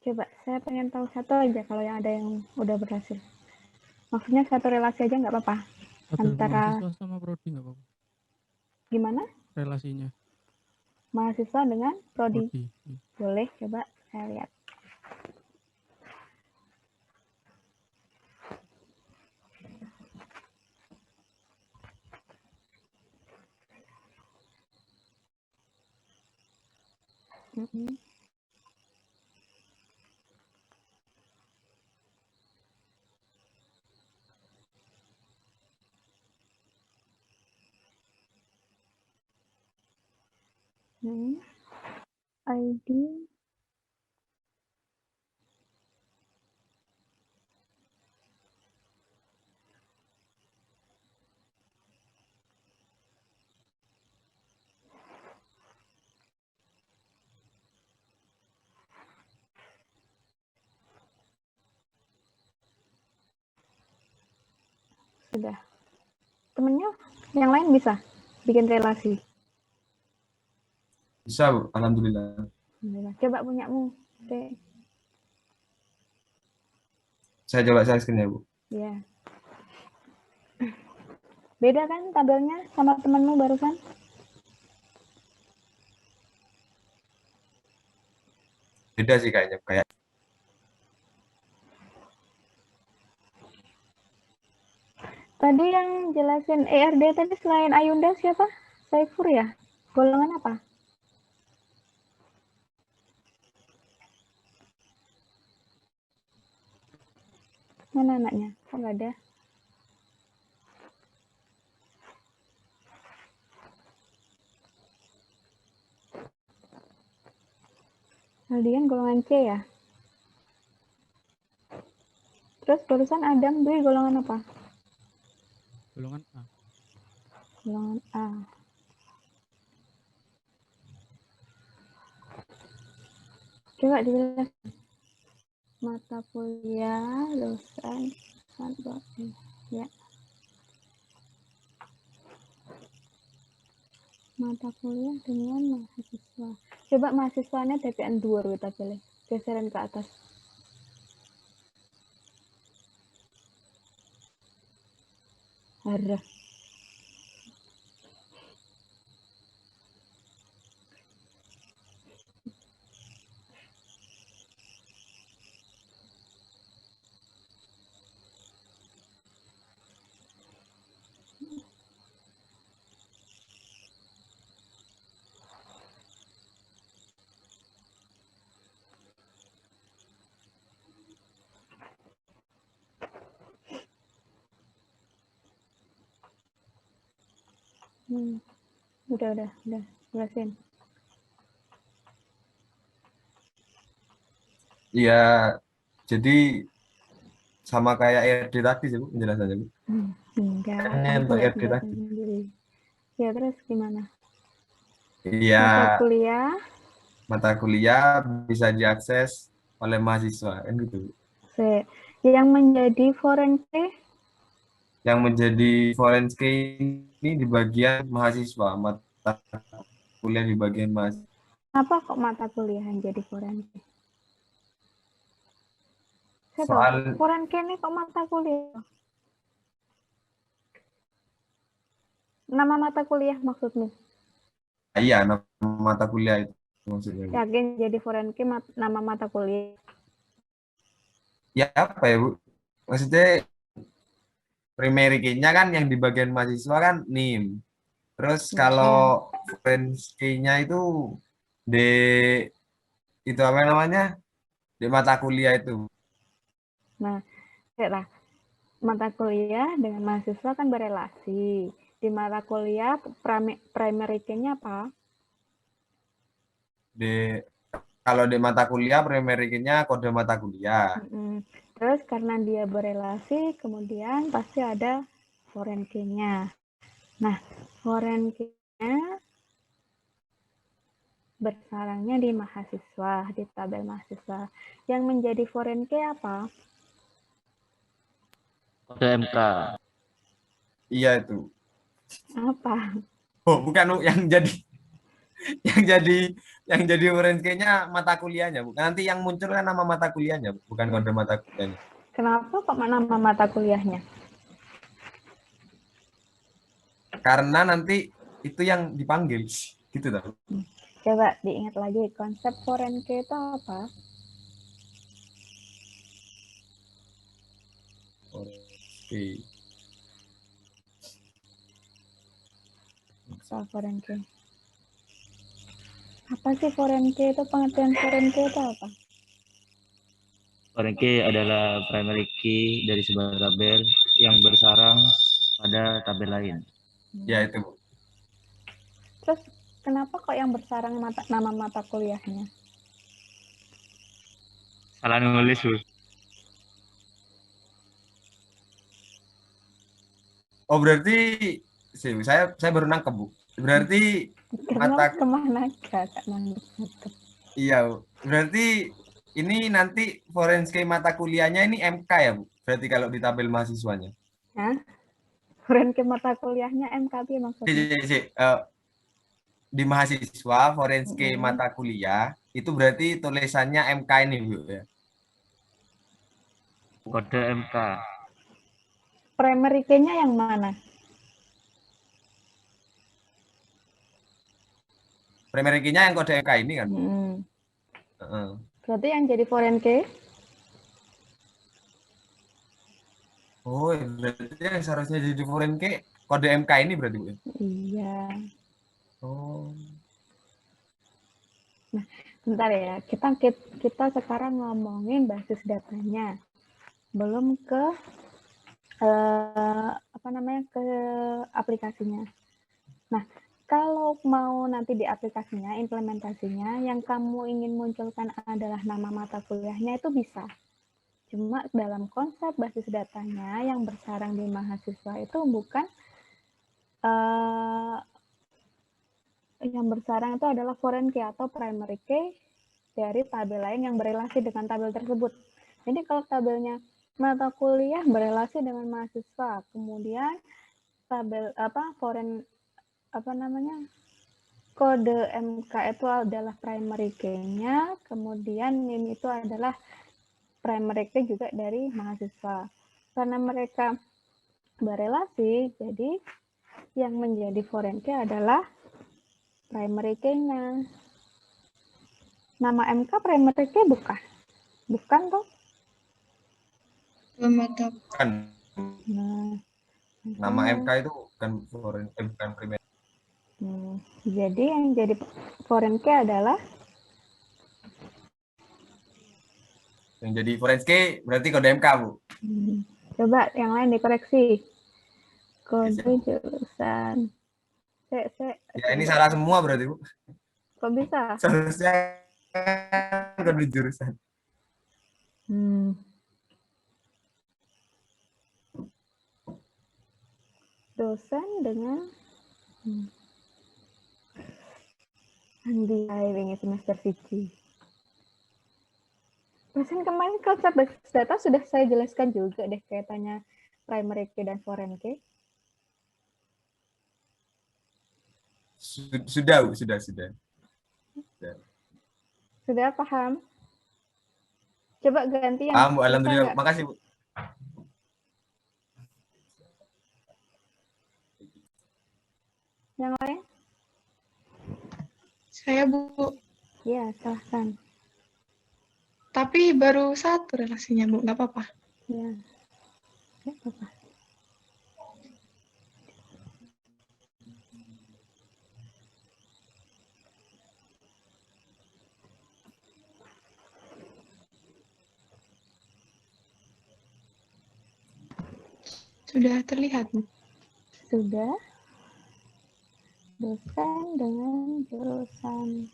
Coba, saya pengen tahu satu aja kalau yang ada yang udah berhasil. Maksudnya satu relasi aja nggak apa-apa. Tabel Antara mahasiswa sama prodi nggak apa-apa. gimana? Relasinya Mahasiswa dengan prodi. prodi. Iya. Boleh, coba saya lihat. Mm-mm. ID sudah. Temennya yang lain bisa bikin relasi. Bisa, Bu. Alhamdulillah. Alhamdulillah. Coba punyamu. Oke. Saya coba share screen ya, Bu. Ya. Beda kan tabelnya sama temenmu barusan? Beda sih kayaknya. Kayak Tadi yang jelasin ERD tadi selain Ayunda siapa? Saifur ya? Golongan apa? Mana anaknya? Kok nggak ada? Aldian golongan C ya? Terus barusan Adam Dwi golongan apa? Golongan A. Golongan A. Coba dijelaskan. Mata kuliah, dosen, ya. Mata kuliah dengan mahasiswa. Coba mahasiswanya TPN 2 kita pilih. Geseran ke atas. Harah. Udah jelasin. ya, jadi sama kayak ERD tadi sih, Bu, penjelasannya, Bu. Enggak, Kayaknya kamu untuk tinggal ERD jelasin tadi. sendiri. Ya terus gimana? Iya, Mata kuliah, mata kuliah bisa diakses oleh mahasiswa, kan gitu, Bu. yang menjadi foreign key, Yang menjadi foreign key ini di bagian mahasiswa, mata kuliah di bagian mahasiswa. apa kok mata kuliah yang jadi foreign key? Saya tahu, Soal foreign key ini kok mata kuliah? Nama mata kuliah maksudmu? iya, nama mata kuliah itu maksudnya, Bu. Yakin jadi foreign key nama mata kuliah? Ya apa ya, Bu? Maksudnya primary key-nya kan yang di bagian mahasiswa kan NIM. Terus kalau foreign key-nya itu di itu apa namanya? Di mata kuliah itu. Nah, lah, mata kuliah dengan mahasiswa kan berelasi. Di mata kuliah primary key-nya apa? Kalau di mata kuliah primary key-nya kode mata kuliah. Terus karena dia berelasi, kemudian pasti ada foreign key-nya. Nah, foreign key-nya bersarangnya di mahasiswa, di tabel mahasiswa. Yang menjadi foreign key apa? Kode MK. Iya itu. Apa? Oh, bukan Bu, yang jadi yang jadi yang jadi foreign key-nya mata kuliahnya, Bu. Nanti yang muncul kan nama mata kuliahnya, Bu, bukan kode mata kuliahnya. Kenapa kok nama mata kuliahnya? Karena nanti itu yang dipanggil gitu tau. Coba diingat lagi, konsep foreign key itu apa? Oke. Soal foreign key. Apa sih foreign key itu? Pengertian foreign key itu apa? Foreign key adalah primary key dari sebuah tabel yang bersarang pada tabel lain. Ya itu, Bu. Terus kenapa kok yang bersarang nama mata kuliahnya? Salah nulis, Bu. Oh, berarti saya baru nangkep, Bu. Berarti Kenapa mata kemana Kak nangkep? iya, Bu. Berarti ini nanti foreign key mata kuliahnya ini MK ya, Bu. Berarti kalau di tabel mahasiswanya. Hah? Foreign key mata kuliahnya MKB maksudnya? Di mahasiswa foreign key Mm-mm. mata kuliah itu berarti tulisannya MK ini, Bu ya. Kode MK. Primary key-nya yang mana? Primary key-nya yang kode MK ini kan. Heeh. Berarti yang jadi foreign key? Oh, berarti yang seharusnya jadi foreign key kode MK ini berarti, Bu. Iya. Oh. Nah, bentar ya. Kita sekarang ngomongin basis datanya. Belum ke ke aplikasinya. Nah, kalau mau nanti di aplikasinya, implementasinya, yang kamu ingin munculkan adalah nama mata kuliahnya itu bisa. Cuma dalam konsep basis datanya yang bersarang di mahasiswa itu bukan yang bersarang itu adalah foreign key atau primary key dari tabel lain yang berelasi dengan tabel tersebut. Jadi kalau tabelnya mata kuliah berelasi dengan mahasiswa, kemudian tabel kode MK itu adalah primary key-nya, kemudian NIM itu adalah primary key juga dari mahasiswa. Karena mereka berelasi, jadi yang menjadi foreign key adalah primary key-nya. Nama MK primary key bukan? Bukan toh? Belum ada. Kan Nah, nama MK itu bukan primary. Jadi yang jadi foreign key adalah Yang jadi foreign key berarti kode MK, Bu. Coba yang lain dikoreksi. Kode Bisa. jurusan. Ya, ini salah semua berarti, Bu. Kok bisa? Seharusnya kode jurusan. Dosen dengan Andi ini semester 1. Dosen kemarin konsep basis data sudah saya jelaskan juga deh kaitannya primary key dan foreign key. Sudah, Bu, sudah. Sudah paham? Coba ganti yang Bu, alhamdulillah. Makasih, Bu. Yang lain? Saya, Bu. Ya, silahkan. Tapi baru satu relasinya, Bu. Nggak apa-apa. Ya, nggak apa-apa. Sudah terlihat, Bu. Sudah. Dosen dengan jurusan.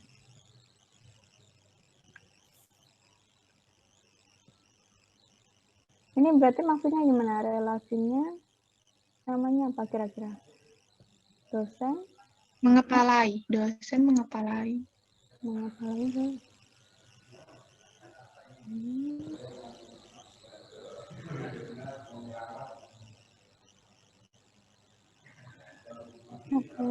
Ini berarti maksudnya gimana? Relasinya namanya apa kira-kira? Dosen Mengepalai. Dosen mengepalai. mengepalai. Oke.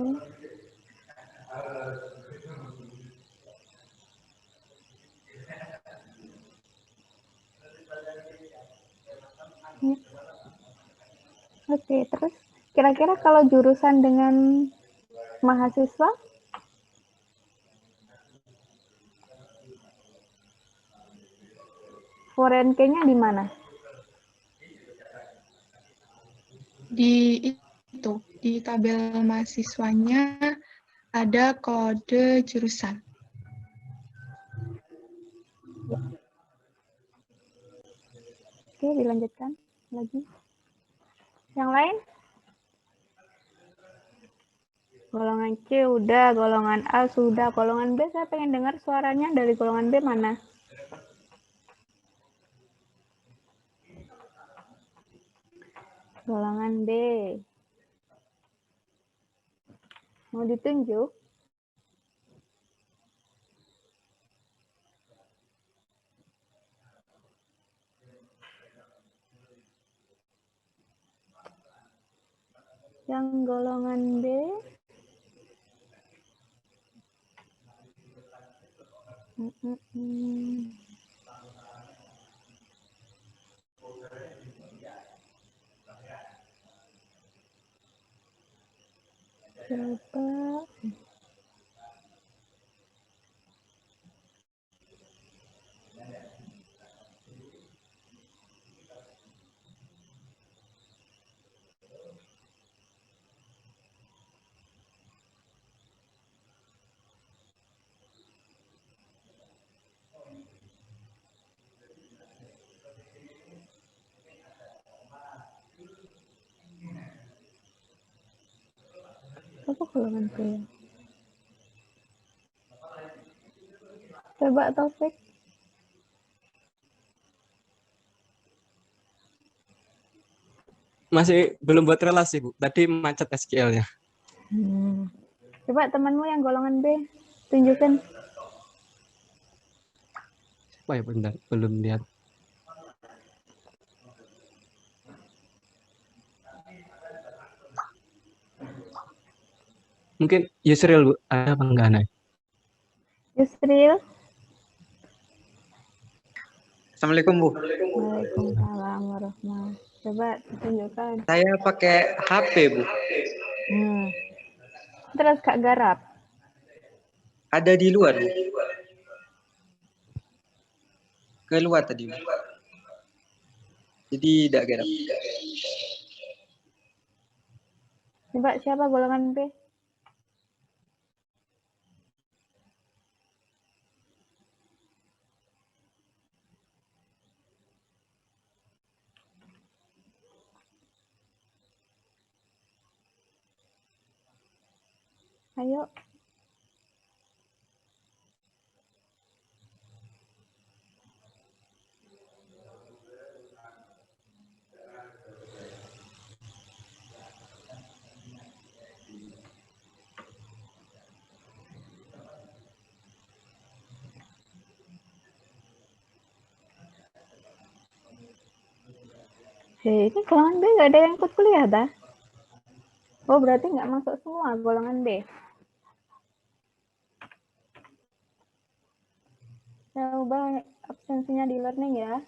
Ya. Oke, terus kira-kira kalau jurusan dengan mahasiswa? Foreign key-nya di mana? Di itu, di tabel mahasiswanya ada kode jurusan. Ya. Oke, dilanjutkan lagi. Yang lain? Golongan C udah, golongan A sudah, golongan B saya pengen dengar suaranya dari golongan B mana? Golongan B. Mau ditunjuk? Yang golongan B? Coba. Apa golongan B? Coba Taufik. Masih belum buat relasi, Bu. Tadi macet SQL-nya. Coba temanmu yang golongan B, tunjukkan. Siapa ya, bentar. Belum lihat. Mungkin Yusril, Bu. Ada apa enggak, Nay? Yusril. Assalamualaikum, Bu. Waalaikumsalam warahmatullahi. Coba tunjukkan. Saya pakai HP, Bu. Terus Kak Garap. Ada di luar, Bu. Keluar tadi, Bu. Jadi tidak garap. Coba siapa golongan B? Ayo. Hei, ini golongan B nggak ada yang ikut kuliah, dah? Oh, berarti nggak masuk semua golongan B. Saya ubah absensinya di learning ya.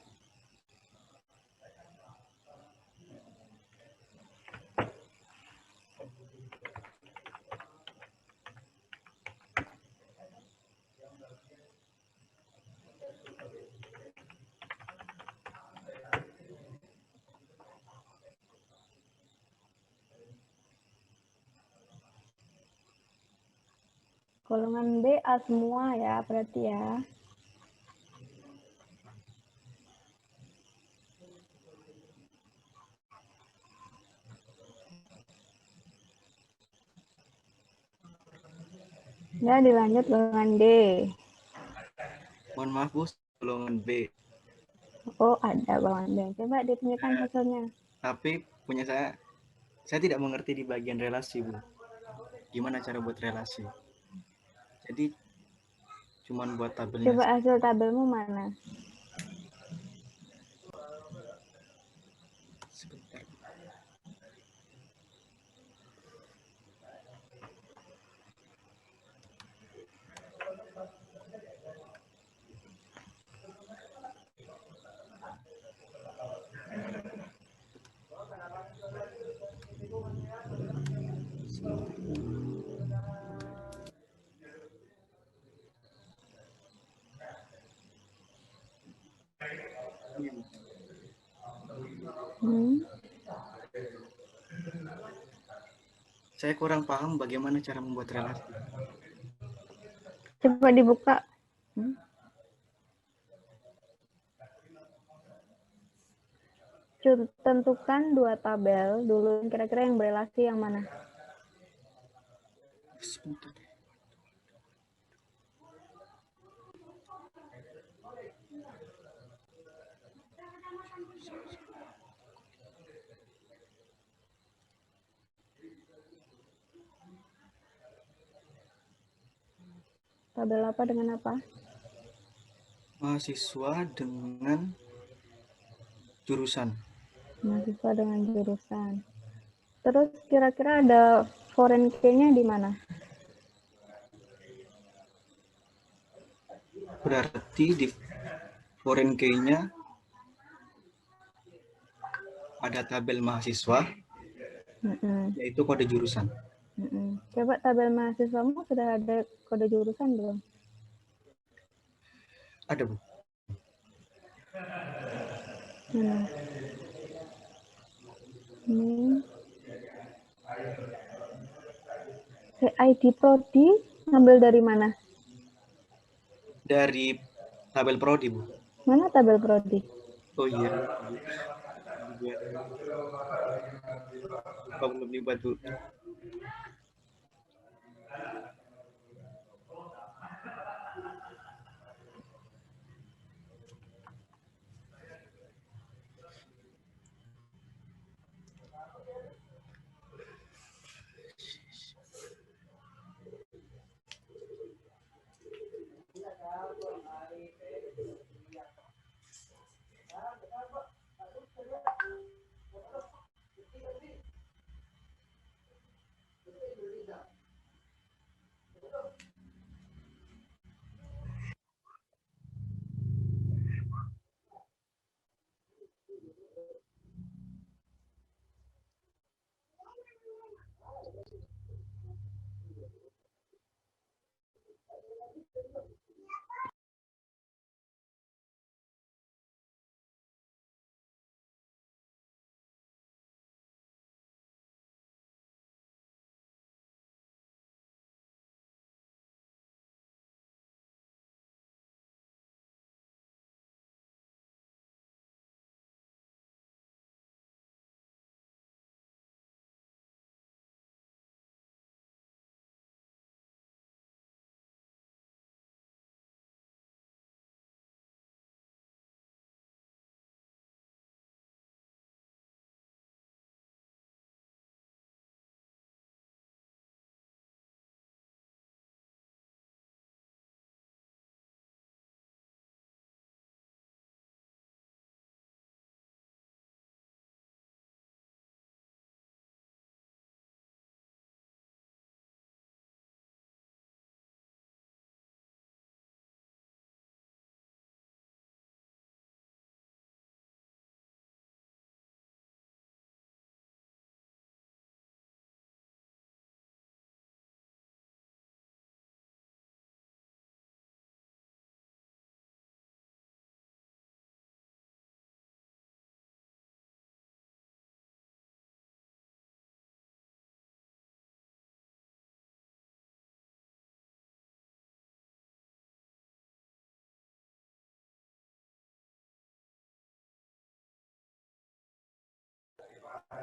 Golongan B A semua ya, berarti ya. Ya, dilanjut golongan D. Mohon maaf, Bu. Golongan B. Oh, ada golongan B. Coba ditunjukkan hasilnya. Tapi punya saya tidak mengerti di bagian relasi, Bu. Gimana cara buat relasi? Jadi cuman buat tabelnya. Coba hasil tabelmu mana? Sebentar. Saya kurang paham bagaimana cara membuat relasi. Coba dibuka. Tentukan dua tabel dulu, kira-kira yang berelasi yang mana? Sebentar. Tabel apa dengan apa? Mahasiswa dengan jurusan. Mahasiswa dengan jurusan. Terus kira-kira ada foreign key-nya di mana? Berarti di foreign key-nya ada tabel mahasiswa, yaitu kode jurusan. Coba tabel mahasiswamu sudah ada kode jurusan belum? Ada, Bu. Ini ID Prodi ngambil dari mana? Dari tabel prodi, Bu. Mana tabel Prodi? Oh iya. Belum dibuat, Bu.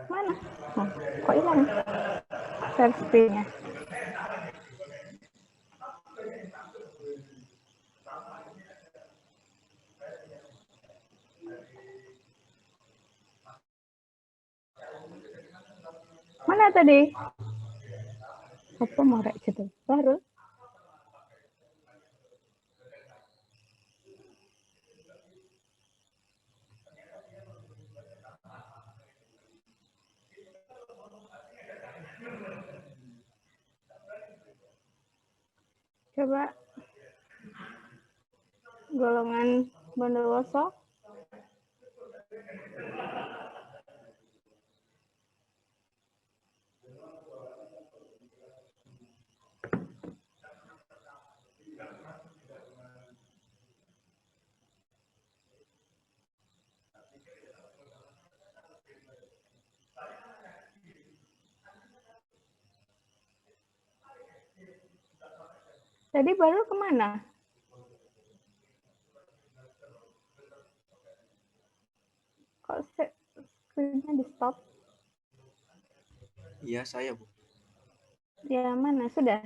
Mana? Oh, kok hilang share screen-nya? Mana tadi? Apa mau rek gitu? Baru. Coba golongan Bondowoso. Tadi baru kemana? Kok screen-nya di stop? Iya, saya, Bu. Ya, mana? Sudah?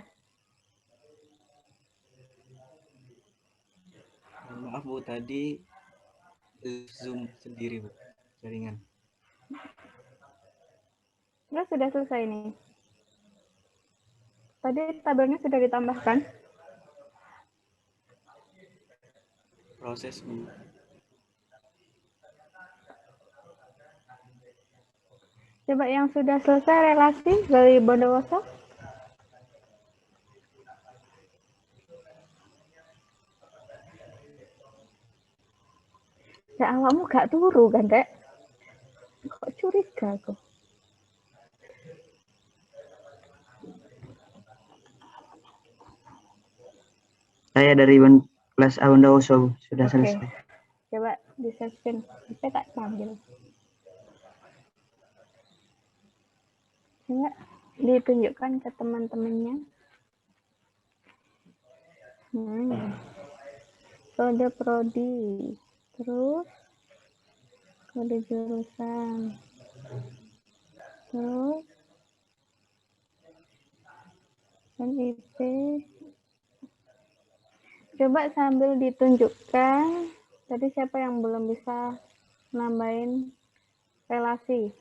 Maaf, Bu, tadi Zoom sendiri, Bu. Jaringan. Ya, sudah selesai nih. Tadi tabelnya sudah ditambahkan? Proses, Bu. Coba yang sudah selesai relasi dari Bondowoso. Ya, awakmu gak turu kan, Dek? Kok curiga aku? Saya dari kelas Bondowoso, sudah selesai. Coba di screen. Sampai tak panggil. Coba ditunjukkan ke teman-temannya. Kode prodi. Terus kode jurusan. Terus NIP. Coba sambil ditunjukkan, tadi siapa yang belum bisa nambahin relasi?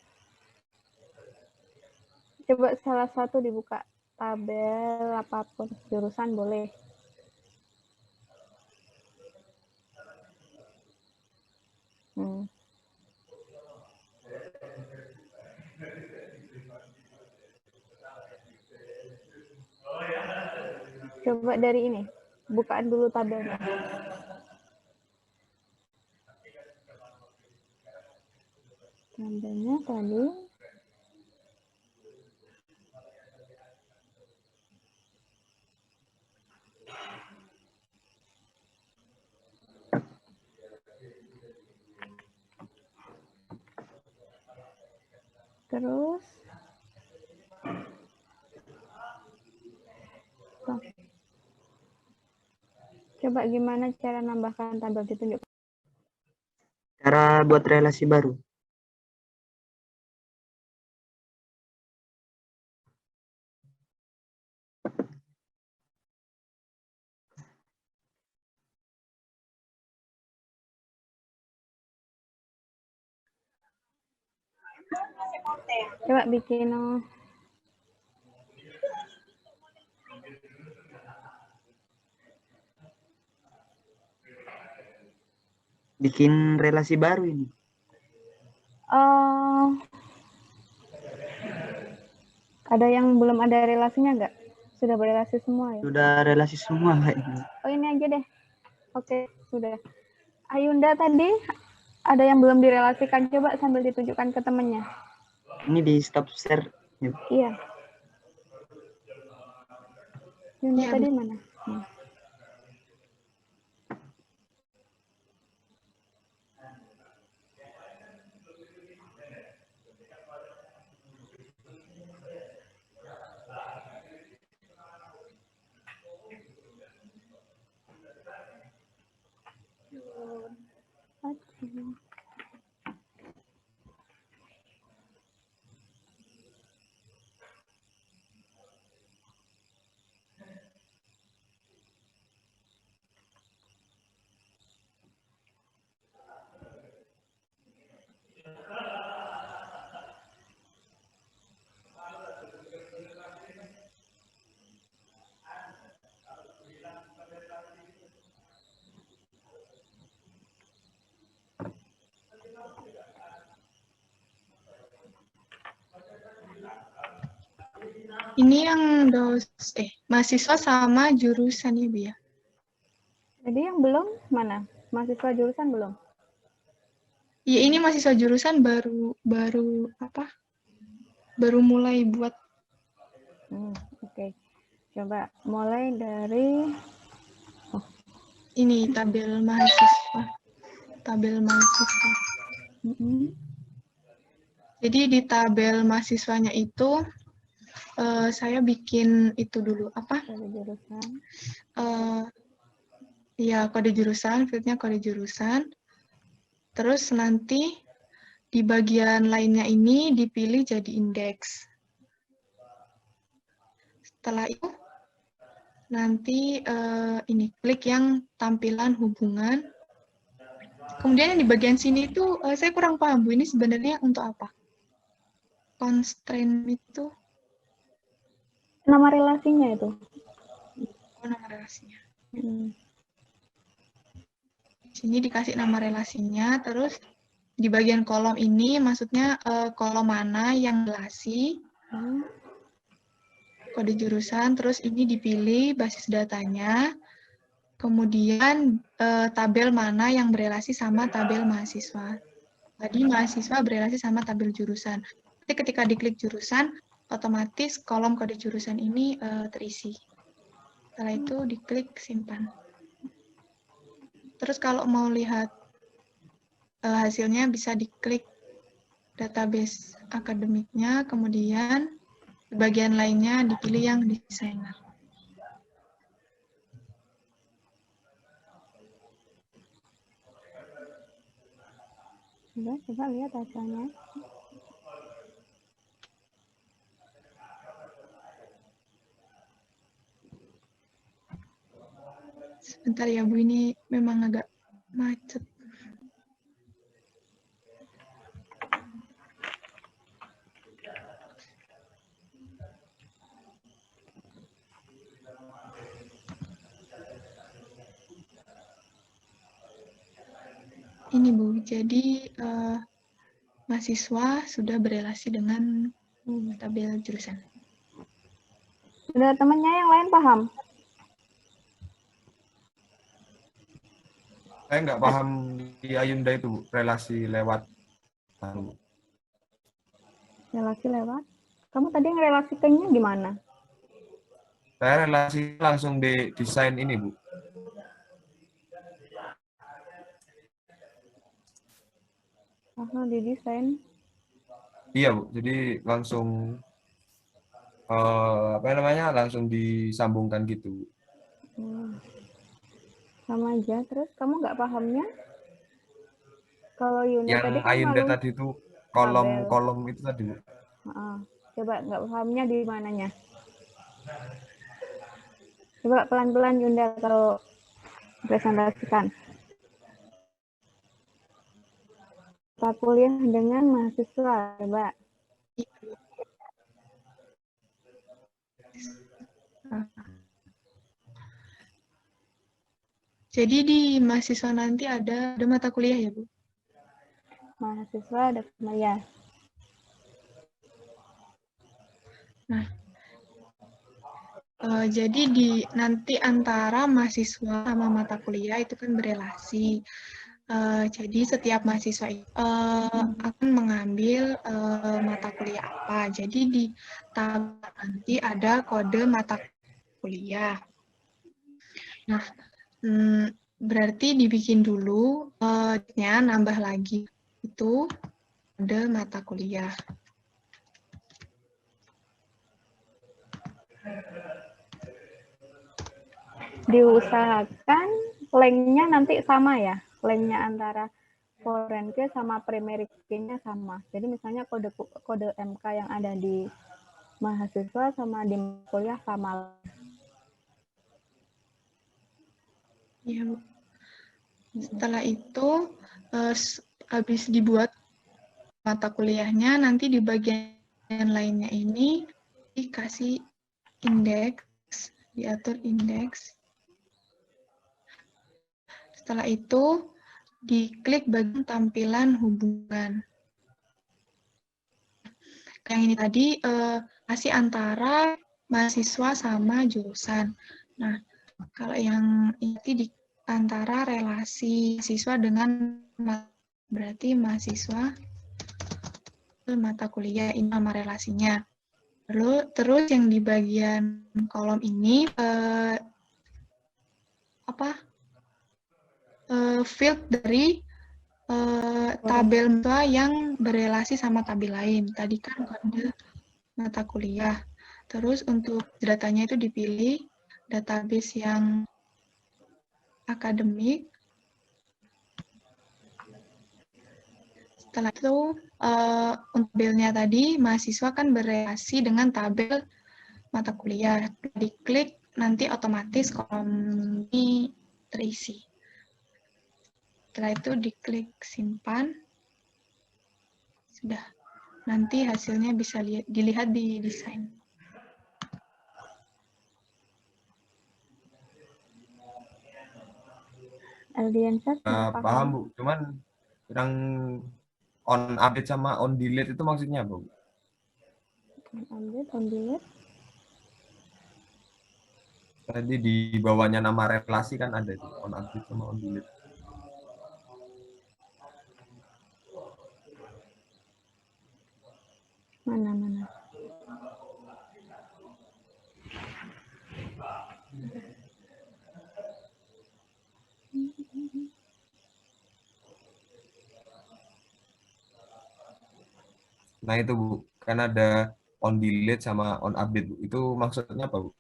Coba salah satu dibuka, tabel apapun, jurusan boleh. Coba dari ini, bukaan dulu tabelnya. Tabelnya tadi. Terus. Coba gimana cara nambahkan tabel ditunjuk? Cara buat relasi baru. Coba bikin bikin relasi baru ini. Ada yang belum ada relasinya nggak? Sudah berelasi semua ya? Sudah relasi semua, Mbak. Oh, ini aja deh. Oke, sudah. Ayunda tadi ada yang belum direlasikan, coba sambil ditunjukkan ke temannya. Ini di stop share. Iya. Yunda Iya, tadi Bu. mana? Ini yang mahasiswa sama jurusan ya, Bu ya? Jadi yang belum mana? Mahasiswa jurusan belum? Iya, ini mahasiswa jurusan baru mulai buat. Oke. Coba mulai dari ini tabel mahasiswa. Jadi di tabel mahasiswanya itu saya bikin itu dulu apa? Kode jurusan. Ya, kode jurusan, fieldnya kode jurusan. Terus nanti di bagian lainnya ini dipilih jadi indeks. Setelah itu nanti ini klik yang tampilan hubungan. Kemudian yang di bagian sini itu saya kurang paham Bu, ini sebenarnya untuk apa? Constraint itu Nama relasinya itu. nama relasinya. Sini dikasih nama relasinya, terus di bagian kolom ini maksudnya kolom mana yang relasi, kode jurusan, terus ini dipilih basis datanya, kemudian tabel mana yang berelasi sama tabel mahasiswa. Tadi mahasiswa berelasi sama tabel jurusan. Nanti ketika diklik jurusan, otomatis kolom kode jurusan ini terisi. Setelah itu diklik simpan. Terus kalau mau lihat hasilnya bisa diklik database akademiknya, kemudian di bagian lainnya dipilih yang desainer. Coba lihat hasilnya. Sebentar ya Bu, ini memang agak macet. Ini Bu, jadi mahasiswa sudah berelasi dengan tabel jurusan. Sudah temannya yang lain paham? Saya nggak paham di Ayunda itu, Bu, relasi lewat. Relasi lewat? Kamu tadi ngerelasikannya gimana? Saya relasi langsung di desain ini, Bu. Langsung di desain. Iya, Bu. Jadi langsung apa namanya? Langsung disambungkan gitu. Sama aja. Terus kamu nggak pahamnya? Kalau Yunda Yang tadi kan Ayunda tadi itu kolom itu tadi, Bu. Coba nggak pahamnya di mananya? Coba pelan-pelan Yunda kalau presentasikan. Mata kuliah dengan mahasiswa, coba. Jadi di mahasiswa nanti ada mata kuliah ya Bu? Mahasiswa ada kuliah. Nah, jadi di nanti antara mahasiswa sama mata kuliah itu kan berelasi. Jadi setiap mahasiswa akan mengambil mata kuliah apa. Jadi di tabel nanti ada kode mata kuliah. Nah, berarti dibikin dulu, nambah lagi itu kode mata kuliah. Diusahakan lengnya nanti sama ya, lengnya antara foreign key sama primary key-nya sama. Jadi misalnya kode MK yang ada di mahasiswa sama di kuliah sama. Ya, Bu. Setelah itu habis dibuat mata kuliahnya, nanti di bagian lainnya ini dikasih indeks, diatur indeks. Setelah itu diklik bagian tampilan hubungan. Yang ini tadi kasih antara mahasiswa sama jurusan. Nah, kalau yang ini di antara relasi siswa dengan berarti mahasiswa mata kuliah ini nama relasinya. Lalu terus yang di bagian kolom ini field dari tabel yang berelasi sama tabel lain. Tadi kan kode mata kuliah. Terus untuk datanya itu dipilih database yang akademik. Setelah itu, untuk tabelnya tadi, mahasiswa kan berrelasi dengan tabel mata kuliah. Diklik, nanti otomatis kolom ini terisi. Setelah itu diklik simpan. Sudah. Nanti hasilnya bisa dilihat di desain. Aldiansyah, paham? Paham, Bu. Cuman yang on update sama on delete itu maksudnya apa, Bu? On delete. Tadi di bawahnya nama relasi kan ada itu, on update sama on delete. Mana? Nah itu, Bu, kan ada on delete sama on update, Bu. Itu maksudnya apa, Bu?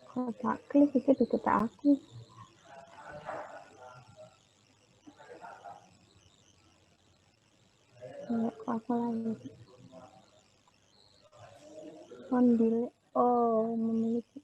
Kalau tak klik itu dikit aku. Kok aku lagi. On delete. Oh, memiliki.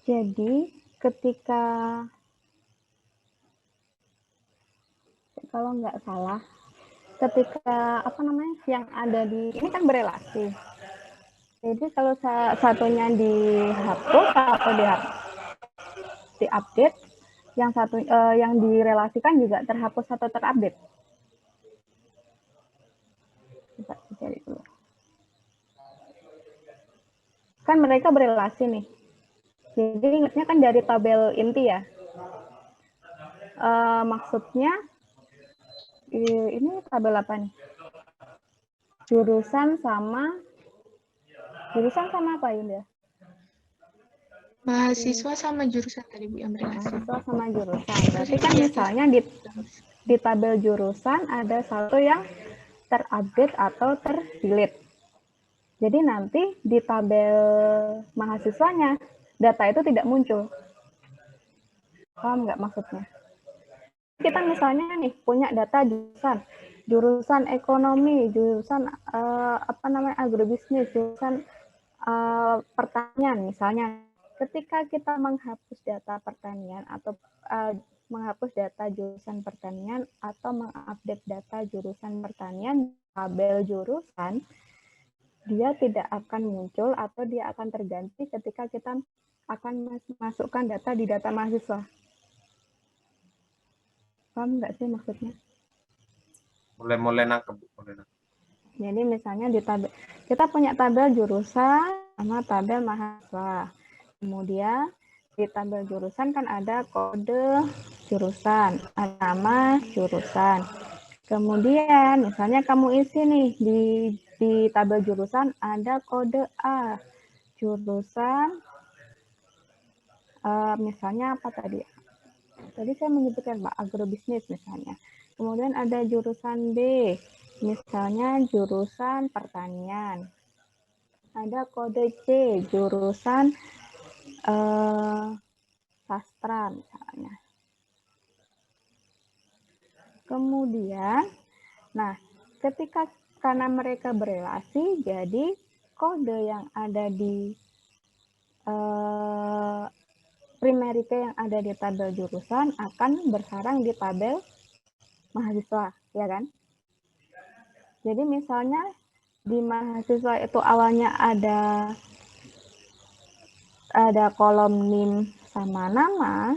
Jadi ketika kalau nggak salah, ketika yang ada di ini kan berelasi. Jadi kalau satunya dihapus atau diupdate, yang direlasikan juga terhapus atau terupdate. Coba cari dulu. Kan mereka berelasi nih. Jadi ingatnya kan dari tabel inti ya. Maksudnya ini tabel apa nih? Jurusan sama apa Yunda? Mahasiswa sama jurusan tadi, Bu, yang berelasi. Mahasiswa sama jurusan. Berarti kan misalnya di tabel jurusan ada satu yang terupdate atau terdelete. Jadi nanti di tabel mahasiswanya data itu tidak muncul. Paham nggak maksudnya? Kita misalnya nih punya data jurusan ekonomi, jurusan agrobisnis, jurusan pertanian misalnya. Ketika kita menghapus data pertanian atau menghapus data jurusan pertanian atau mengupdate data jurusan pertanian tabel jurusan, dia tidak akan muncul atau dia akan terganti ketika kita akan masukkan data di data mahasiswa. Paham nggak sih maksudnya? Mulai nangkep. Jadi misalnya di tabel, kita punya tabel jurusan sama tabel mahasiswa. Kemudian di tabel jurusan kan ada kode jurusan, ada nama jurusan. Kemudian misalnya kamu isi nih di tabel jurusan ada kode A, jurusan misalnya apa tadi? Tadi saya menyebutkan Pak agrobisnis misalnya. Kemudian ada jurusan B, misalnya jurusan pertanian. Ada kode C, jurusan sastra misalnya. Kemudian, nah ketika karena mereka berelasi, jadi kode yang ada di primary key yang ada di tabel jurusan akan bersarang di tabel mahasiswa, ya kan? Jadi misalnya di mahasiswa itu awalnya ada kolom NIM sama nama,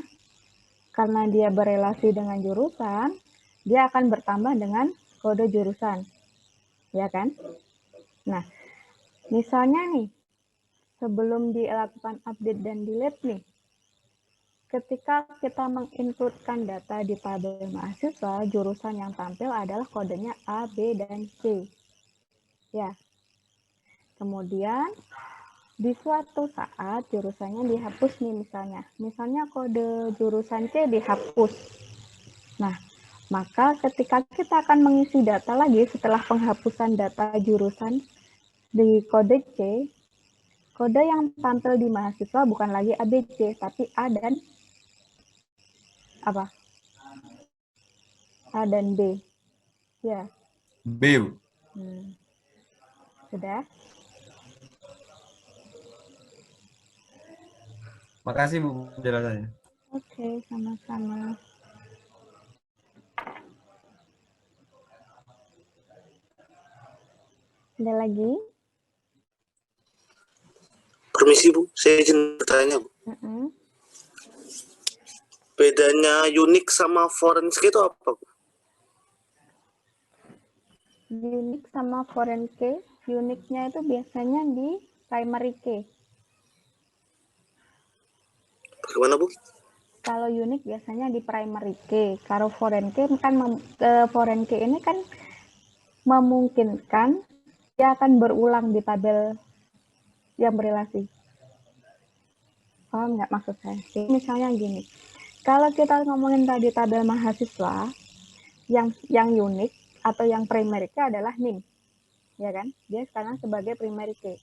karena dia berelasi dengan jurusan, dia akan bertambah dengan kode jurusan. Ya kan? Nah, misalnya nih, sebelum dilakukan update dan delete nih, ketika kita menginputkan data di tabel mahasiswa, jurusan yang tampil adalah kodenya A, B, dan C. Ya. Kemudian, di suatu saat jurusannya dihapus nih misalnya. Misalnya kode jurusan C dihapus. Nah, maka ketika kita akan mengisi data lagi setelah penghapusan data jurusan di kode C, kode yang tampil di mahasiswa bukan lagi ABC, tapi A dan apa? A dan B. Ya. B. Sudah? Makasih Bu penjelasannya. Oke, sama-sama. Ada lagi? Permisi Bu, saya izin bertanya Bu. Bedanya Unix sama foreign key itu apa Bu? Unix sama foreign key, Unix-nya itu biasanya di primary key. Bagaimana Bu? Kalau Unix biasanya di primary key. Kalau foreign key kan foreign key ini kan memungkinkan dia akan berulang di tabel yang berelasi. Paham nggak maksud saya? Jadi misalnya gini, kalau kita ngomongin tadi tabel mahasiswa, yang Unix atau yang primary key adalah NIM, ya kan? Dia sekarang sebagai primary key.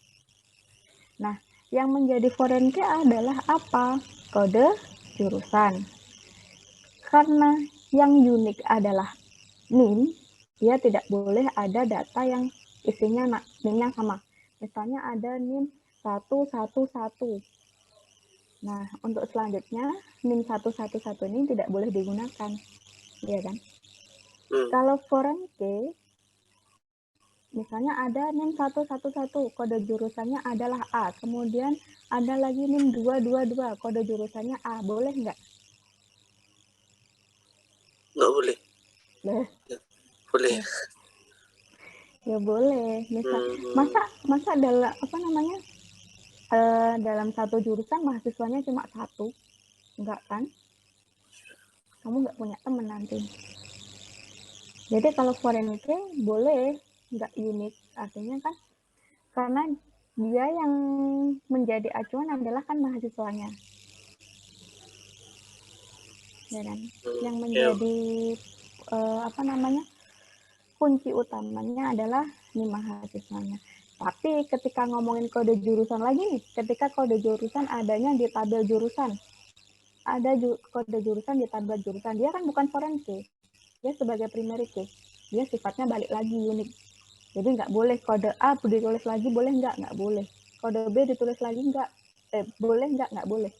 Nah, yang menjadi foreign key adalah apa? Kode jurusan. Karena yang unik adalah NIM, dia tidak boleh ada data yang isinya NIM-nya sama. Misalnya ada NIM 111. Nah, untuk selanjutnya NIM 111 ini tidak boleh digunakan. Ya kan? Kalau foreign key, misalnya ada NIM 111, kode jurusannya adalah A. Kemudian ada lagi NIM 222, kode jurusannya A. Boleh nggak? Nggak boleh. Ya. Boleh. Ya boleh. Masa dalam apa namanya? Dalam satu jurusan mahasiswanya cuma satu. Enggak kan? Kamu nggak punya teman nanti. Jadi kalau foreign key boleh, nggak unik. Artinya kan karena dia yang menjadi acuan adalah kan mahasiswanya. Ya kan? Yang menjadi apa namanya? Kunci utamanya adalah nih mahasiswanya. Tapi ketika ngomongin kode jurusan lagi nih, ketika kode jurusan adanya di tabel jurusan, ada kode jurusan di tabel jurusan, dia kan bukan foreign key, dia sebagai primary key, dia sifatnya balik lagi unik. Jadi nggak boleh kode A ditulis lagi, boleh nggak boleh. Kode B ditulis lagi boleh nggak boleh.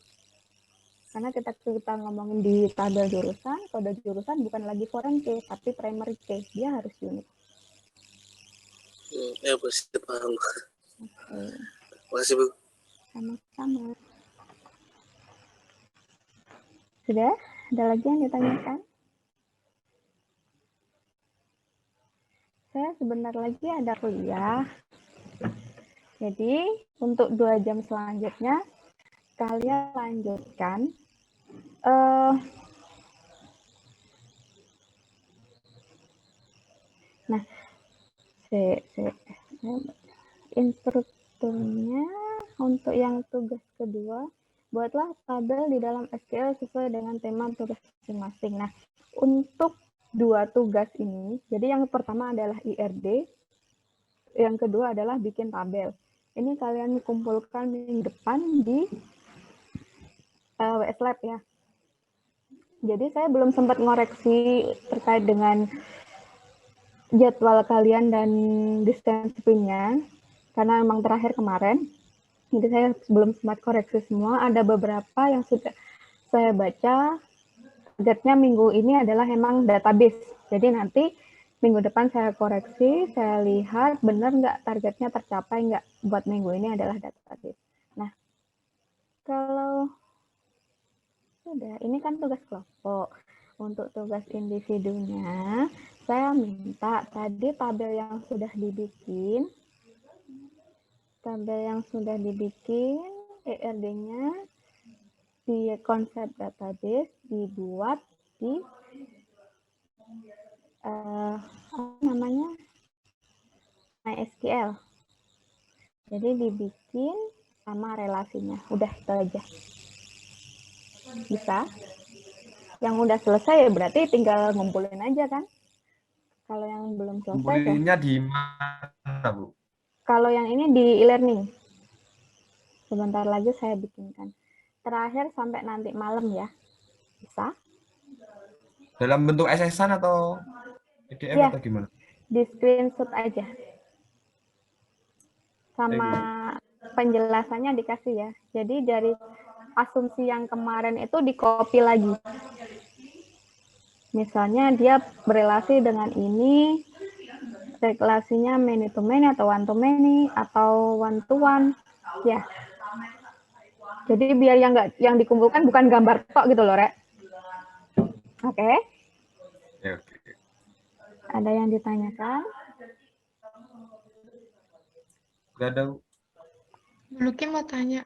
Karena kita ngomongin di tabel jurusan, kode jurusan bukan lagi foreign key, tapi primary key, dia harus unik. Ya Bu, saya paham. Terima kasih Bu. Sama-sama. Sudah? Ada lagi yang ditanyakan? Saya sebentar lagi ada kuliah. Jadi, untuk 2 jam selanjutnya, kalian lanjutkan. Nah, instrukturnya untuk yang tugas kedua, buatlah tabel di dalam SQL sesuai dengan tema tugas masing-masing. Nah, untuk 2 tugas ini, jadi yang pertama adalah IRD, yang kedua adalah bikin tabel. Ini kalian kumpulkan minggu depan di WS Lab ya. Jadi saya belum sempat ngoreksi terkait dengan jadwal kalian dan disiplin-nya, karena memang terakhir kemarin. Jadi saya belum sempat koreksi semua. Ada beberapa yang sudah saya baca. Targetnya minggu ini adalah memang database. Jadi nanti minggu depan saya koreksi, saya lihat benar nggak targetnya tercapai nggak buat minggu ini adalah database. Nah, kalau Sudah, ini kan tugas kelompok. Untuk tugas individunya, saya minta tadi tabel yang sudah dibikin, ERD-nya di konsep database dibuat di MySQL. Jadi dibikin sama relasinya. Udah itu aja. Bisa? Yang udah selesai berarti tinggal ngumpulin aja kan? Kalau yang belum selesai Ngumpulinnya di mana, Bu? Kalau yang ini di e-learning. Sebentar lagi saya bikinkan. Terakhir sampai nanti malam ya. Bisa? Dalam bentuk SS-an atau PDF Ya, atau gimana? di screenshot aja. Sama penjelasannya dikasih ya. Jadi dari asumsi yang kemarin itu di-copy lagi. Misalnya dia berelasi dengan ini, relasinya many to many atau one to many atau one to one, ya. Jadi biar yang dikumpulkan bukan gambar tok gitu loh, Rek. Oke? Oke. Ada yang ditanyakan? Gak ada, Bu. Luki mau tanya.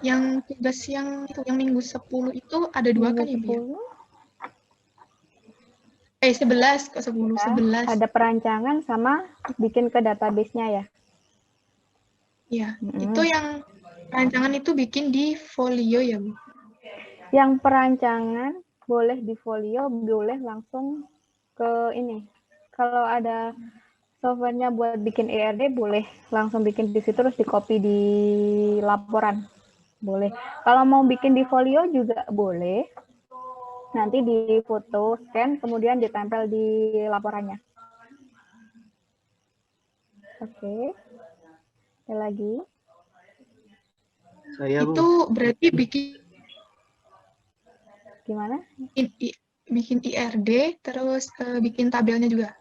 Yang tugas yang minggu 10 itu ada 2 kan ya, Bu? 11 kok 10, 11. Ada perancangan sama bikin ke database-nya ya? Iya, itu yang perancangan itu bikin di folio ya, Bu? Yang perancangan boleh di folio, boleh langsung ke ini. Kalau ada softwarenya buat bikin ERD, boleh langsung bikin di situ terus di-copy di laporan. Boleh. Kalau mau bikin di folio juga boleh. Nanti di foto, scan, kemudian ditempel di laporannya. Oke. Ada lagi? Saya, Bu. Itu berarti bikin Gimana? Bikin IRD, terus bikin tabelnya juga.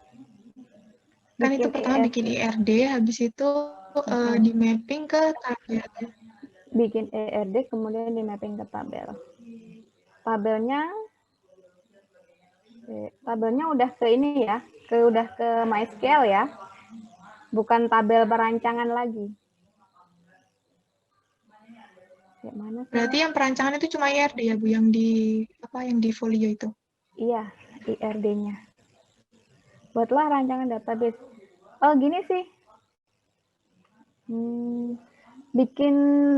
Kan itu pertama bikin IRD, habis itu di mapping ke tabel. Bikin ERD, kemudian di mapping ke tabel. Tabelnya udah ke ini ya, udah ke MySQL ya, bukan tabel perancangan lagi. Mana berarti yang perancangan itu cuma IRD ya, Bu, yang di folio itu? Iya, IRD-nya. Buatlah rancangan database. Oh, gini sih. Bikin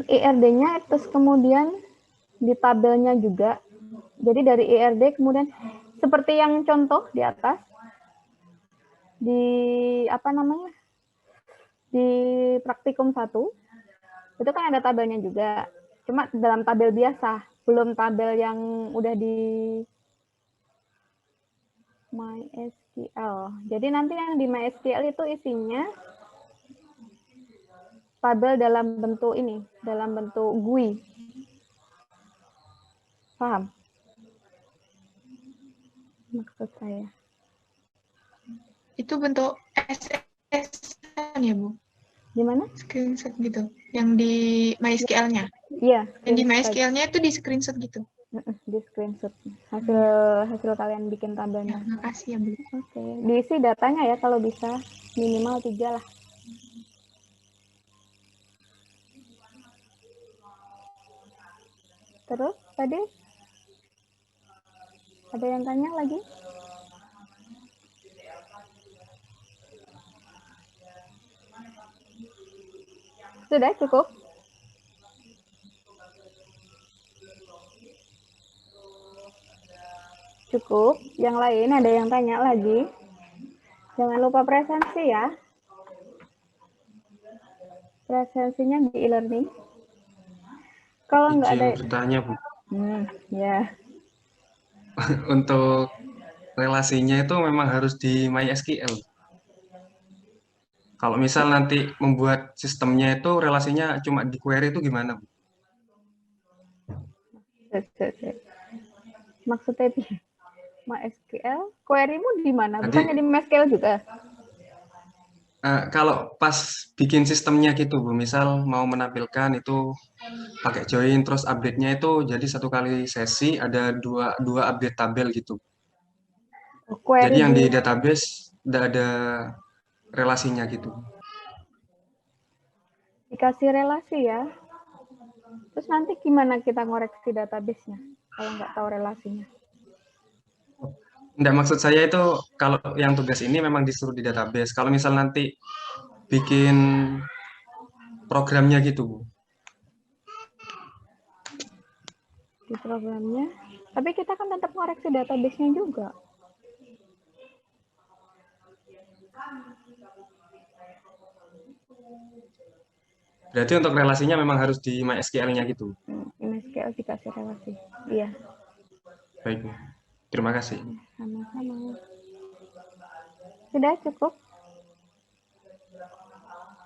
IRD-nya terus kemudian di tabelnya juga. Jadi dari IRD kemudian seperti yang contoh di atas, di di praktikum 1, itu kan ada tabelnya juga. Cuma dalam tabel biasa, belum tabel yang udah di MySQL. Jadi nanti yang di MySQL itu isinya tabel dalam bentuk ini, dalam bentuk GUI. Paham? Maksud saya. Itu bentuk SSN ya, Bu? Gimana? Screenshot gitu. Yang di MySQL-nya? Iya. Yang di MySQL-nya itu di screenshot gitu? Di screenshot. Hasil kalian bikin tabelnya. Ya, makasih ya, Bu. Oke. Diisi datanya ya kalau bisa. Minimal 3 lah. Terus tadi ada yang tanya lagi? Sudah cukup? Cukup. Yang lain ada yang tanya lagi? Jangan lupa presensi ya. Presensinya di e-learning. Kalau nggak ada bertanya, Bu. Ya. Untuk relasinya itu memang harus di MySQL. Kalau misal nanti membuat sistemnya itu relasinya cuma di query itu gimana, Bu? Maksudnya di MySQL, query-mu di mana? Bukannya di MySQL juga? Kalau pas bikin sistemnya gitu, Bu, misal mau menampilkan itu pakai join, terus update-nya itu jadi 1 kali sesi ada dua update tabel gitu. Jadi Query yang di di database udah ada relasinya gitu. dikasih relasi ya. Terus nanti gimana kita ngoreksi database-nya kalau nggak tahu relasinya? Nggak, maksud saya itu kalau yang tugas ini memang disuruh di database. Kalau misal nanti bikin programnya gitu, Bu. Di programnya. Tapi kita kan tetap ngoreksi database-nya juga. Berarti untuk relasinya memang harus di MySQL-nya gitu. MySQL dikasih relasi. Iya. Baik, Bu. Terima kasih. Sama-sama. Sudah cukup?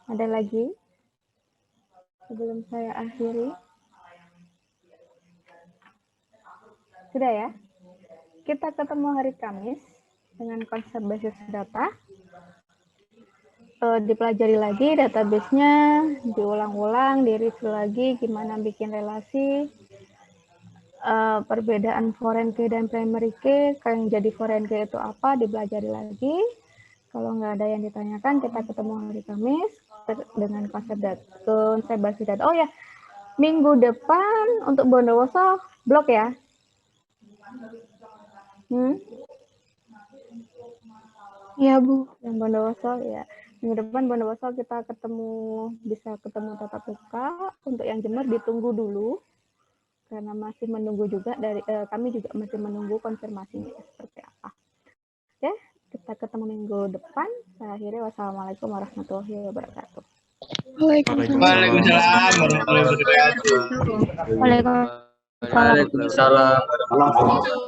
Ada lagi? Sebelum saya akhiri. Sudah ya? Kita ketemu hari Kamis dengan konsep basis data. Dipelajari lagi database-nya, diulang-ulang, di-review lagi gimana bikin relasi, perbedaan foreign key dan primary key, yang jadi foreign key itu apa, dipelajari lagi. Kalau nggak ada yang ditanyakan, kita ketemu hari Kamis dengan konsep basis data. Oh ya, minggu depan untuk Bondowoso blok ya? Ya, Bu. Yang Bondowoso ya. Minggu depan Bondowoso kita bisa ketemu tatap muka. Untuk yang Jember ditunggu dulu karena masih menunggu juga kami juga masih menunggu konfirmasinya seperti apa. Oke, kita ketemu minggu depan. Saya akhiri, wassalamualaikum warahmatullahi wabarakatuh. Waalaikumsalam warahmatullahi wabarakatuh. Waalaikumsalam. Waalaikumsalam warahmatullahi wabarakatuh.